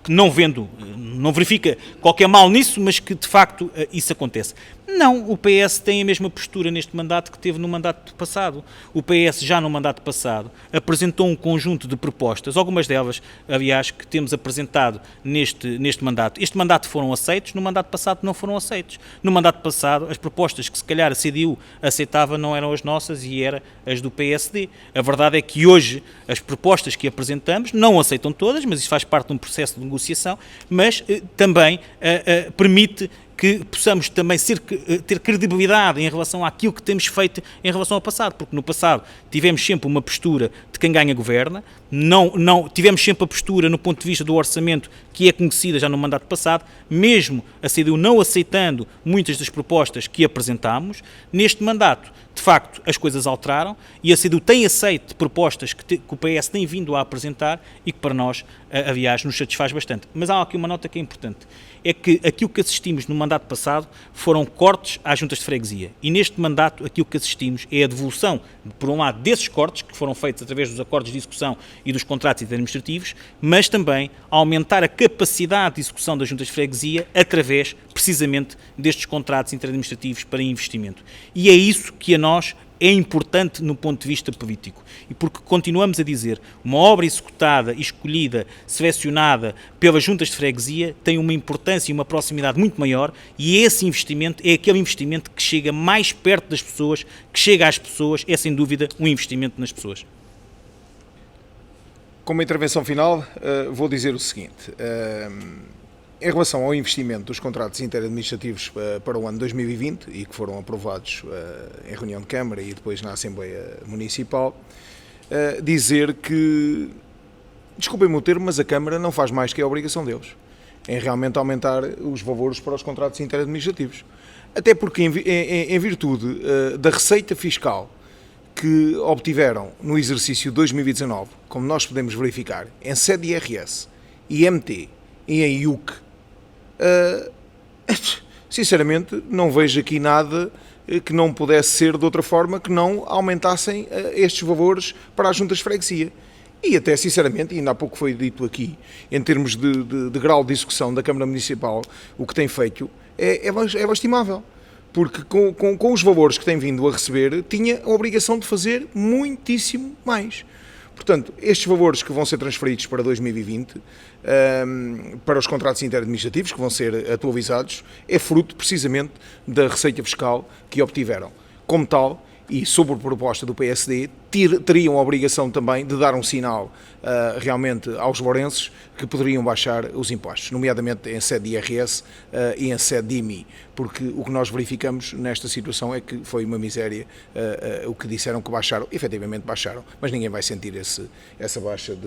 que não verifica qualquer mal nisso, mas que de facto isso acontece. Não, o PS tem a mesma postura neste mandato que teve no mandato passado. O PS já no mandato passado apresentou um conjunto de propostas, algumas delas, aliás, que temos apresentado neste mandato. Este mandato foram aceitos, no mandato passado não foram aceitos. No mandato passado, as propostas que se calhar a CDU aceitava não eram as nossas e eram as do PSD. A verdade é que hoje as propostas que apresentamos não aceitam todas, mas isso faz parte de um processo de negociação, mas também permite que possamos também ter credibilidade em relação àquilo que temos feito em relação ao passado, porque no passado tivemos sempre uma postura de quem ganha governa, não tivemos sempre a postura no ponto de vista do orçamento que é conhecida já no mandato passado, mesmo a CDU não aceitando muitas das propostas que apresentámos, neste mandato, de facto, as coisas alteraram e a CDU tem aceito propostas que o PS tem vindo a apresentar e que para nós, aliás, nos satisfaz bastante. Mas há aqui uma nota que é importante, é que aquilo que assistimos no mandato passado foram cortes às juntas de freguesia e neste mandato aquilo que assistimos é a devolução, por um lado, desses cortes que foram feitos através dos acordos de execução e dos contratos administrativos, mas também aumentar a capacidade de execução das juntas de freguesia através, precisamente, destes contratos interadministrativos para investimento. E é isso que a nós é importante no ponto de vista político. E porque continuamos a dizer, uma obra executada, escolhida, selecionada pelas juntas de freguesia tem uma importância e uma proximidade muito maior e esse investimento é aquele investimento que chega mais perto das pessoas, que chega às pessoas, é sem dúvida um investimento nas pessoas. Como intervenção final, vou dizer o seguinte. Em relação ao investimento dos contratos interadministrativos para o ano 2020 e que foram aprovados em reunião de Câmara e depois na Assembleia Municipal, dizer que, desculpem-me o termo, mas a Câmara não faz mais que a obrigação deles em realmente aumentar os valores para os contratos interadministrativos. Até porque, em virtude da receita fiscal que obtiveram no exercício 2019, como nós podemos verificar, em sede de IRS, IMT e em IUC, sinceramente não vejo aqui nada que não pudesse ser de outra forma que não aumentassem estes valores para as juntas de freguesia. E até sinceramente, ainda há pouco foi dito aqui, em termos de grau de execução da Câmara Municipal, o que tem feito é lastimável. Porque com os valores que tem vindo a receber, tinha a obrigação de fazer muitíssimo mais. Portanto, estes valores que vão ser transferidos para 2020, para os contratos interadministrativos que vão ser atualizados, é fruto precisamente da receita fiscal que obtiveram. Como tal, e sob proposta do PSD, teriam a obrigação também de dar um sinal realmente aos lourenses que poderiam baixar os impostos, nomeadamente em sede de IRS e em sede de IMI, porque o que nós verificamos nesta situação é que foi uma miséria o que disseram que baixaram, efetivamente baixaram, mas ninguém vai sentir essa baixa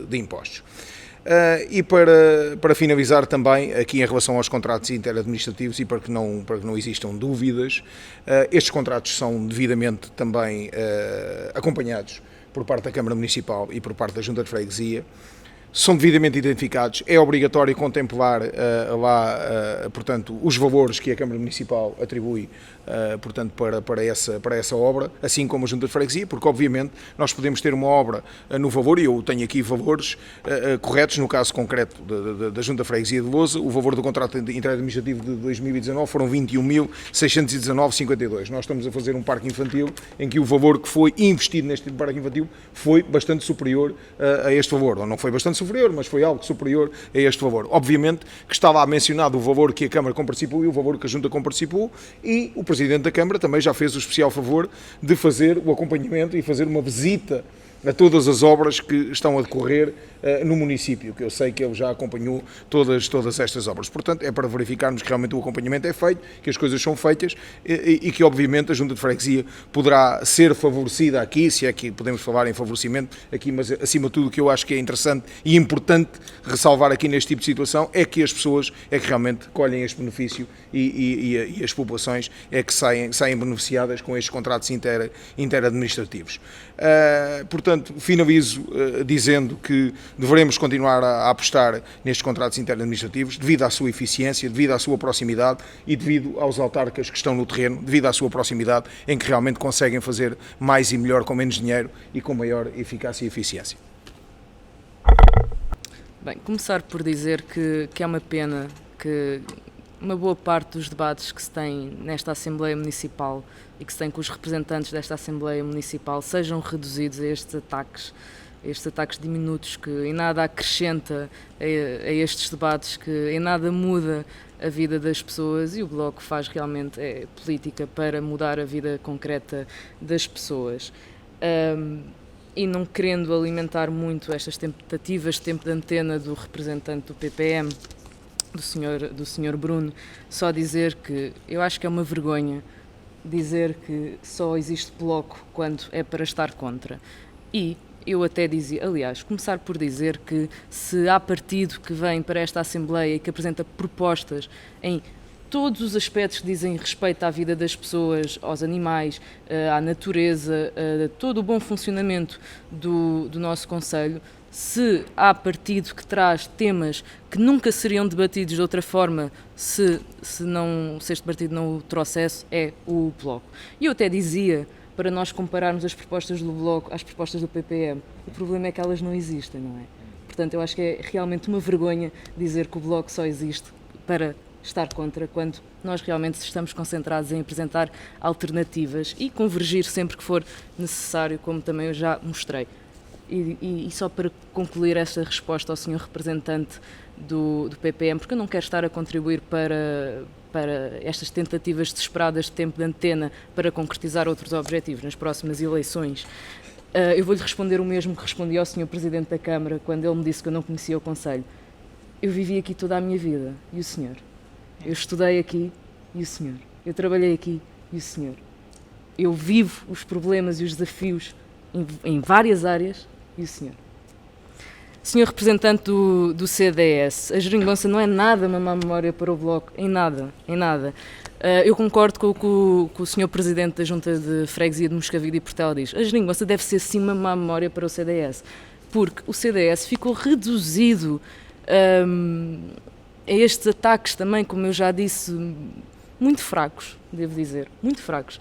de impostos. E para finalizar também, aqui em relação aos contratos interadministrativos e para que não existam dúvidas, estes contratos são devidamente também acompanhados por parte da Câmara Municipal e por parte da Junta de Freguesia, são devidamente identificados, é obrigatório contemplar portanto, os valores que a Câmara Municipal atribui portanto, para essa obra, assim como a Junta de Freguesia, porque obviamente nós podemos ter uma obra no valor, e eu tenho aqui valores corretos, no caso concreto da Junta de Freguesia de Lousa, o valor do contrato interadministrativo de 2019 foram 21.619,52. Nós estamos a fazer um parque infantil em que o valor que foi investido neste parque infantil foi bastante superior a este valor, ou não foi bastante superior, mas foi algo superior a este valor. Obviamente que está lá mencionado o valor que a Câmara comparticipou e o valor que a Junta comparticipou, e o Presidente da Câmara também já fez o especial favor de fazer o acompanhamento e fazer uma visita a todas as obras que estão a decorrer no município, que eu sei que ele já acompanhou todas estas obras. Portanto, é para verificarmos que realmente o acompanhamento é feito, que as coisas são feitas e que, obviamente, a Junta de Freguesia poderá ser favorecida aqui, se é que podemos falar em favorecimento aqui, mas, acima de tudo, o que eu acho que é interessante e importante ressalvar aqui neste tipo de situação é que as pessoas é que realmente colhem este benefício e as populações é que saem beneficiadas com estes contratos interadministrativos. Portanto, portanto, finalizo dizendo que devemos continuar a apostar nestes contratos interadministrativos devido à sua eficiência, devido à sua proximidade e devido aos autarcas que estão no terreno, devido à sua proximidade, em que realmente conseguem fazer mais e melhor com menos dinheiro e com maior eficácia e eficiência. Bem, começar por dizer que é uma pena que uma boa parte dos debates que se tem nesta Assembleia Municipal e que se tem com os representantes desta Assembleia Municipal sejam reduzidos a estes ataques diminutos que em nada acrescenta a estes debates, que em nada muda a vida das pessoas, e o Bloco faz realmente política para mudar a vida concreta das pessoas. E não querendo alimentar muito estas tentativas de tempo de antena do representante do PPM, do senhor Bruno, só dizer que eu acho que é uma vergonha dizer que só existe Bloco quando é para estar contra. E eu até dizia, aliás, começar por dizer que se há partido que vem para esta Assembleia e que apresenta propostas em todos os aspectos que dizem respeito à vida das pessoas, aos animais, à natureza, a todo o bom funcionamento do nosso concelho, se há partido que traz temas que nunca seriam debatidos de outra forma se este partido não o trouxesse, é o Bloco. E eu até dizia, para nós compararmos as propostas do Bloco às propostas do PPM, o problema é que elas não existem, não é? Portanto, eu acho que é realmente uma vergonha dizer que o Bloco só existe para estar contra, quando nós realmente estamos concentrados em apresentar alternativas e convergir sempre que for necessário, como também eu já mostrei. E só para concluir esta resposta ao senhor representante do PPM, porque eu não quero estar a contribuir para estas tentativas desesperadas de tempo de antena para concretizar outros objetivos nas próximas eleições, eu vou-lhe responder o mesmo que respondi ao senhor Presidente da Câmara quando ele me disse que eu não conhecia o Conselho. Eu vivi aqui toda a minha vida, e o senhor? Eu estudei aqui, e o senhor? Eu trabalhei aqui, e o senhor? Eu vivo os problemas e os desafios em várias áreas, e o senhor? Senhor representante do CDS, a geringonça não é nada uma má memória para o Bloco, em nada, em nada. Eu concordo com o que o senhor Presidente da Junta de Freguesia de Moscavide e Portela diz. A geringonça deve ser sim uma má memória para o CDS, porque o CDS ficou reduzido a estes ataques também, como eu já disse, muito fracos, devo dizer, muito fracos.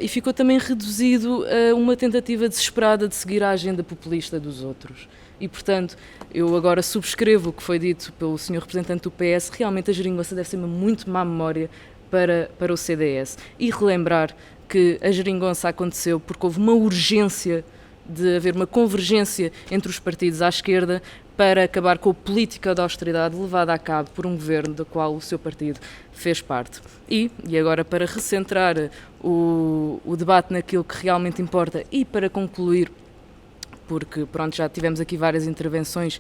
E ficou também reduzido a uma tentativa desesperada de seguir a agenda populista dos outros. E, portanto, eu agora subscrevo o que foi dito pelo senhor representante do PS, realmente a geringonça deve ser uma muito má memória para o CDS. E relembrar que a geringonça aconteceu porque houve uma urgência de haver uma convergência entre os partidos à esquerda para acabar com a política de austeridade levada a cabo por um governo do qual o seu partido fez parte. E agora, para recentrar o debate naquilo que realmente importa e para concluir, porque pronto, já tivemos aqui várias intervenções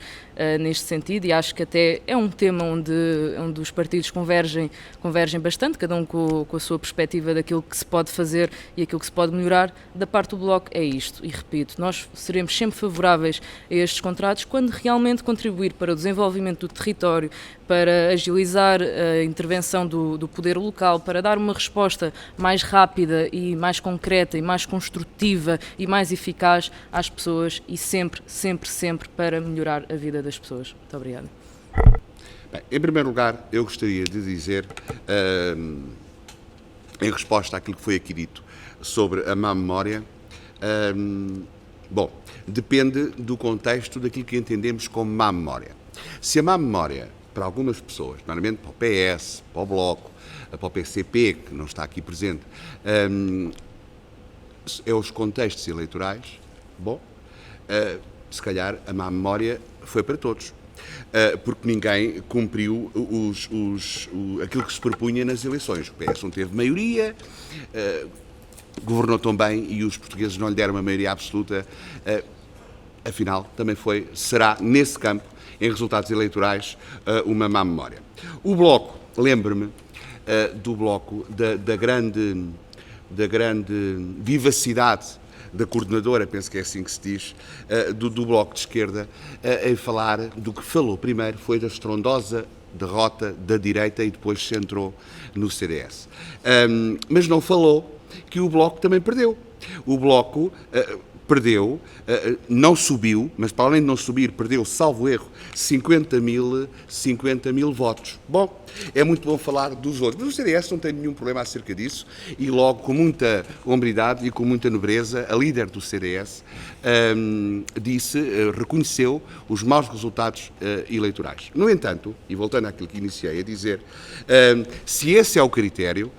neste sentido, e acho que até é um tema onde os partidos convergem bastante, cada um com a sua perspectiva daquilo que se pode fazer e aquilo que se pode melhorar. Da parte do Bloco é isto, e repito, nós seremos sempre favoráveis a estes contratos quando realmente contribuir para o desenvolvimento do território, para agilizar a intervenção do poder local, para dar uma resposta mais rápida e mais concreta e mais construtiva e mais eficaz às pessoas, e sempre, sempre, sempre para melhorar a vida das pessoas. Muito obrigada. Bem, em primeiro lugar, eu gostaria de dizer, em resposta àquilo que foi aqui dito sobre a má memória, bom, depende do contexto daquilo que entendemos como má memória. Se a má memória, para algumas pessoas, normalmente para o PS, para o Bloco, para o PCP, que não está aqui presente, é os contextos eleitorais, bom, se calhar a má memória foi para todos, porque ninguém cumpriu aquilo que se propunha nas eleições. O PS não teve maioria, governou tão bem e os portugueses não lhe deram uma maioria absoluta, afinal também será nesse campo, em resultados eleitorais, uma má memória. O Bloco, lembro-me do Bloco, da grande vivacidade da coordenadora, penso que é assim que se diz, do Bloco de Esquerda, em falar do que falou primeiro, foi da estrondosa derrota da direita e depois se entrou no CDS. Mas não falou que o Bloco também perdeu. O Bloco perdeu, não subiu, mas para além de não subir, perdeu, salvo erro, 50 mil votos. Bom, é muito bom falar dos outros, mas o CDS não tem nenhum problema acerca disso e logo, com muita hombridade e com muita nobreza, a líder do CDS reconheceu os maus resultados eleitorais. No entanto, e voltando àquilo que iniciei a dizer, se esse é o critério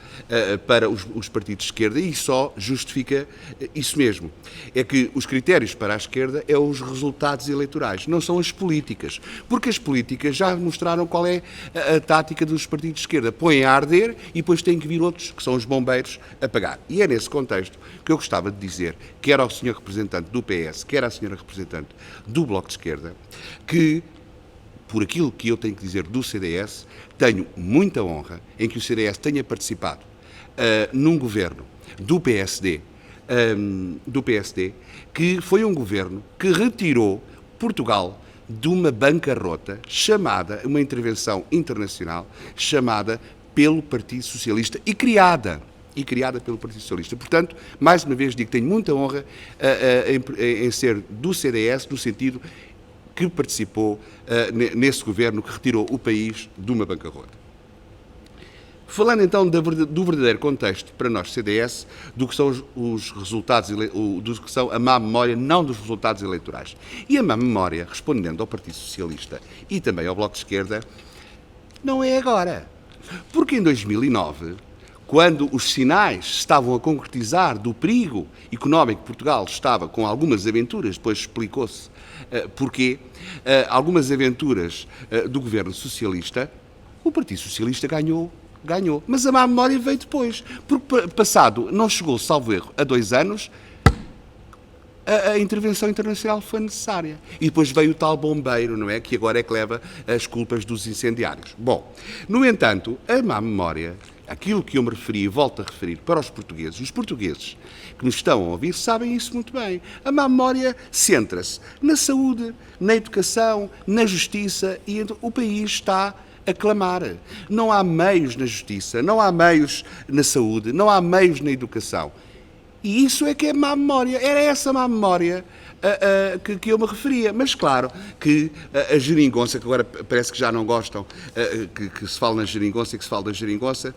para os partidos de esquerda, e só justifica isso mesmo, é que os critérios para a esquerda é os resultados eleitorais, não são as políticas, porque as políticas já mostraram qual é a tática dos partidos de esquerda, põem a arder e depois têm que vir outros, que são os bombeiros, apagar. E é nesse contexto que eu gostava de dizer, quer ao senhor representante do PS, quer à senhora representante do Bloco de Esquerda, que, por aquilo que eu tenho que dizer do CDS, tenho muita honra em que o CDS tenha participado num governo do PSD, que foi um governo que retirou Portugal de uma bancarrota chamada, uma intervenção internacional chamada pelo Partido Socialista e criada pelo Partido Socialista. Portanto, mais uma vez digo que tenho muita honra em ser do CDS, no sentido que participou nesse governo que retirou o país de uma bancarrota. Falando então do verdadeiro contexto para nós CDS, do que são os resultados, do que são a má memória, não dos resultados eleitorais. E a má memória, respondendo ao Partido Socialista e também ao Bloco de Esquerda, não é agora. Porque em 2009, quando os sinais estavam a concretizar do perigo económico que Portugal estava com algumas aventuras, depois explicou-se porquê, algumas aventuras do governo socialista, o Partido Socialista ganhou. Mas a má memória veio depois, porque passado, não chegou, salvo erro, a 2 anos, a intervenção internacional foi necessária. E depois veio o tal bombeiro, não é? Que agora é que leva as culpas dos incendiários. Bom, no entanto, a má memória, aquilo que eu me referi e volto a referir para os portugueses que nos estão a ouvir sabem isso muito bem. A má memória centra-se na saúde, na educação, na justiça e o país está a clamar. Não há meios na justiça, não há meios na saúde, não há meios na educação. E isso é que é má memória. Era essa má memória que eu me referia. Mas claro que a geringonça, que agora parece que já não gostam que se fale na geringonça e que se fale da geringonça,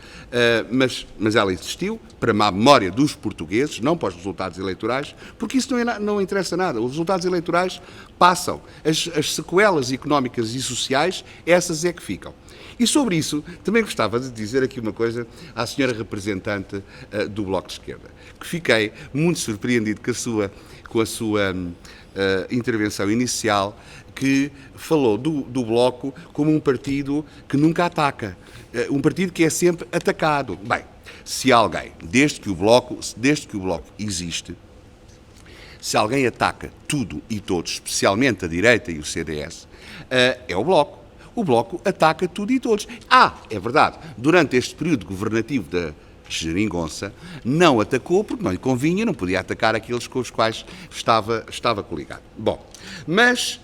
mas ela existiu para má memória dos portugueses, não para os resultados eleitorais, porque isso não interessa nada. Os resultados eleitorais passam. As sequelas económicas e sociais, essas é que ficam. E sobre isso, também gostava de dizer aqui uma coisa à senhora representante do Bloco de Esquerda, que fiquei muito surpreendido com a sua intervenção inicial, que falou do Bloco como um partido que nunca ataca, um partido que é sempre atacado. Bem, se alguém, desde que o Bloco existe, se alguém ataca tudo e todos, especialmente a direita e o CDS, é o Bloco. O Bloco ataca tudo e todos. É verdade, durante este período governativo da geringonça, não atacou porque não lhe convinha, não podia atacar aqueles com os quais estava coligado. Bom, mas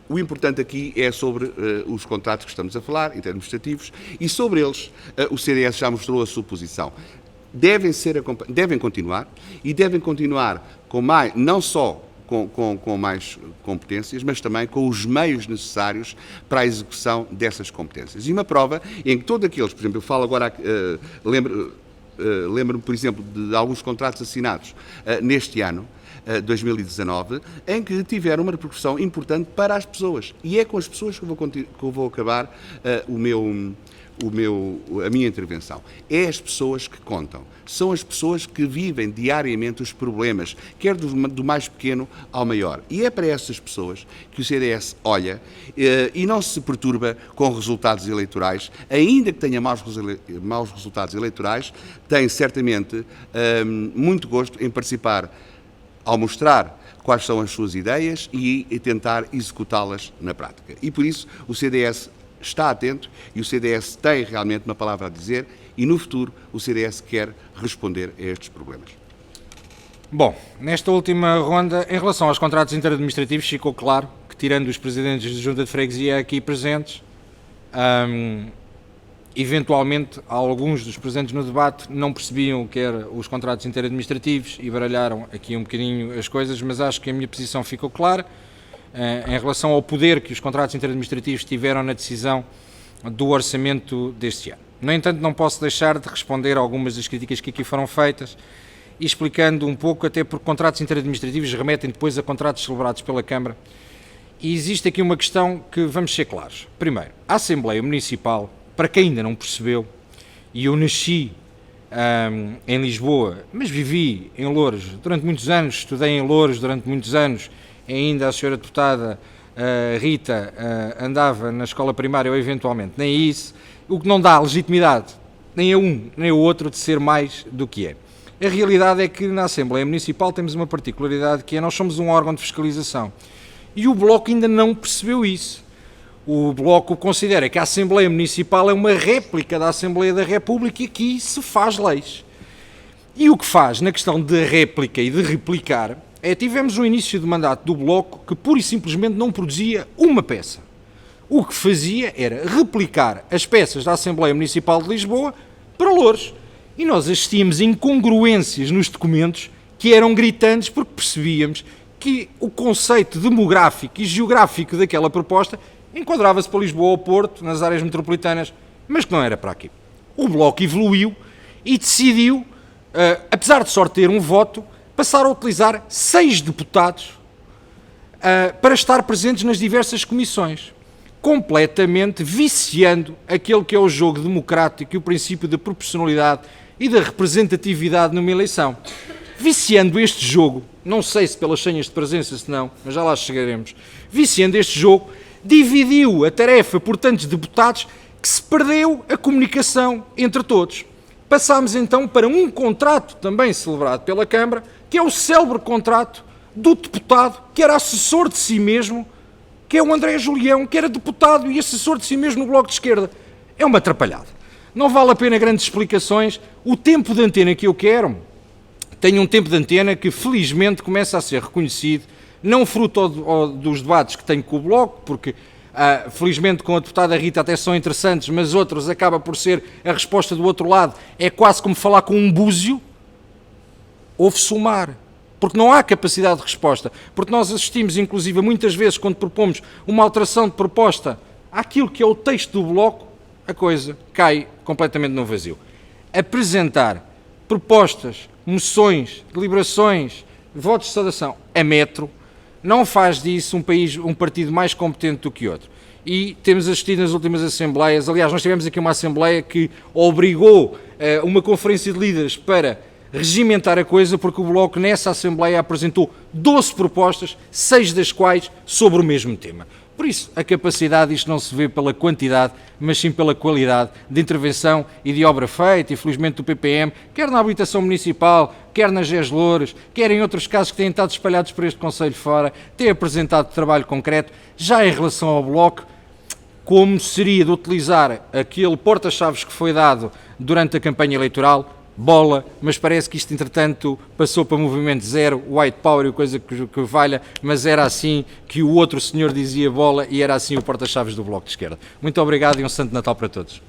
o importante aqui é sobre os contratos que estamos a falar, interministrativos, e sobre eles o CDS já mostrou a sua posição. Devem continuar, e devem continuar com mais, não só com mais competências, mas também com os meios necessários para a execução dessas competências. E uma prova em que todos aqueles, por exemplo, eu falo agora, lembro-me, por exemplo, de alguns contratos assinados neste ano, 2019, em que tiveram uma repercussão importante para as pessoas. E é com as pessoas que eu vou acabar a minha intervenção. É as pessoas que contam. São as pessoas que vivem diariamente os problemas, quer do mais pequeno ao maior. E é para essas pessoas que o CDS olha e não se perturba com resultados eleitorais, ainda que tenha maus resultados eleitorais, tem certamente muito gosto em participar ao mostrar quais são as suas ideias e tentar executá-las na prática. E por isso o CDS está atento e o CDS tem realmente uma palavra a dizer e no futuro o CDS quer responder a estes problemas. Bom, nesta última ronda, em relação aos contratos interadministrativos, ficou claro que, tirando os presidentes de junta de freguesia aqui presentes, Eventualmente, alguns dos presentes no debate não percebiam o que eram os contratos interadministrativos e baralharam aqui um bocadinho as coisas, mas acho que a minha posição ficou clara em relação ao poder que os contratos interadministrativos tiveram na decisão do orçamento deste ano. No entanto, não posso deixar de responder a algumas das críticas que aqui foram feitas e explicando um pouco, até porque contratos interadministrativos remetem depois a contratos celebrados pela Câmara. E existe aqui uma questão que vamos ser claros. Primeiro, a Assembleia Municipal, para quem ainda não percebeu, e eu nasci em Lisboa, mas vivi em Loures durante muitos anos, estudei em Loures durante muitos anos, ainda a senhora deputada Rita andava na escola primária ou eventualmente, nem isso, o que não dá legitimidade nem a um nem ao outro de ser mais do que é. A realidade é que na Assembleia Municipal temos uma particularidade que é nós somos um órgão de fiscalização e o Bloco ainda não percebeu isso. O Bloco considera que a Assembleia Municipal é uma réplica da Assembleia da República e aqui se faz leis. E o que faz na questão de réplica e de replicar é tivemos um início de mandato do Bloco que pura e simplesmente não produzia uma peça. O que fazia era replicar as peças da Assembleia Municipal de Lisboa para Loures. E nós assistíamos a incongruências nos documentos que eram gritantes porque percebíamos que o conceito demográfico e geográfico daquela proposta enquadrava-se para Lisboa ou Porto, nas áreas metropolitanas, mas que não era para aqui. O Bloco evoluiu e decidiu, apesar de só ter um voto, passar a utilizar 6 deputados para estar presentes nas diversas comissões, completamente viciando aquele que é o jogo democrático e o princípio da proporcionalidade e da representatividade numa eleição. Viciando este jogo, não sei se pelas senhas de presença, se não, mas já lá chegaremos, viciando este jogo, dividiu a tarefa por tantos deputados que se perdeu a comunicação entre todos. Passámos então para um contrato também celebrado pela Câmara, que é o célebre contrato do deputado que era assessor de si mesmo, que é o André Julião, que era deputado e assessor de si mesmo no Bloco de Esquerda. É uma atrapalhada. Não vale a pena grandes explicações. O tempo de antena que eu quero, tenho um tempo de antena que felizmente começa a ser reconhecido, não fruto dos debates que tenho com o Bloco, porque felizmente com a deputada Rita até são interessantes, mas outros acaba por ser a resposta do outro lado, é quase como falar com um búzio, ouve-se o mar, porque não há capacidade de resposta, porque nós assistimos inclusive muitas vezes quando propomos uma alteração de proposta àquilo que é o texto do Bloco, a coisa cai completamente no vazio. Apresentar propostas, moções, deliberações, votos de saudação a metro, não faz disso um partido mais competente do que outro. E temos assistido nas últimas assembleias, aliás, nós tivemos aqui uma assembleia que obrigou uma conferência de líderes para regimentar a coisa, porque o Bloco nessa assembleia apresentou 12 propostas, 6 das quais sobre o mesmo tema. Por isso, a capacidade, isto não se vê pela quantidade, mas sim pela qualidade de intervenção e de obra feita, e felizmente do PPM, quer na habilitação municipal, quer nas GES Loures, quer em outros casos que têm estado espalhados por este Conselho fora, tem apresentado trabalho concreto, já em relação ao Bloco, como seria de utilizar aquele porta-chaves que foi dado durante a campanha eleitoral, bola, mas parece que isto entretanto passou para movimento zero, white power e coisa que valha, mas era assim que o outro senhor dizia bola e era assim o porta-chaves do Bloco de Esquerda. Muito obrigado e um Santo Natal para todos.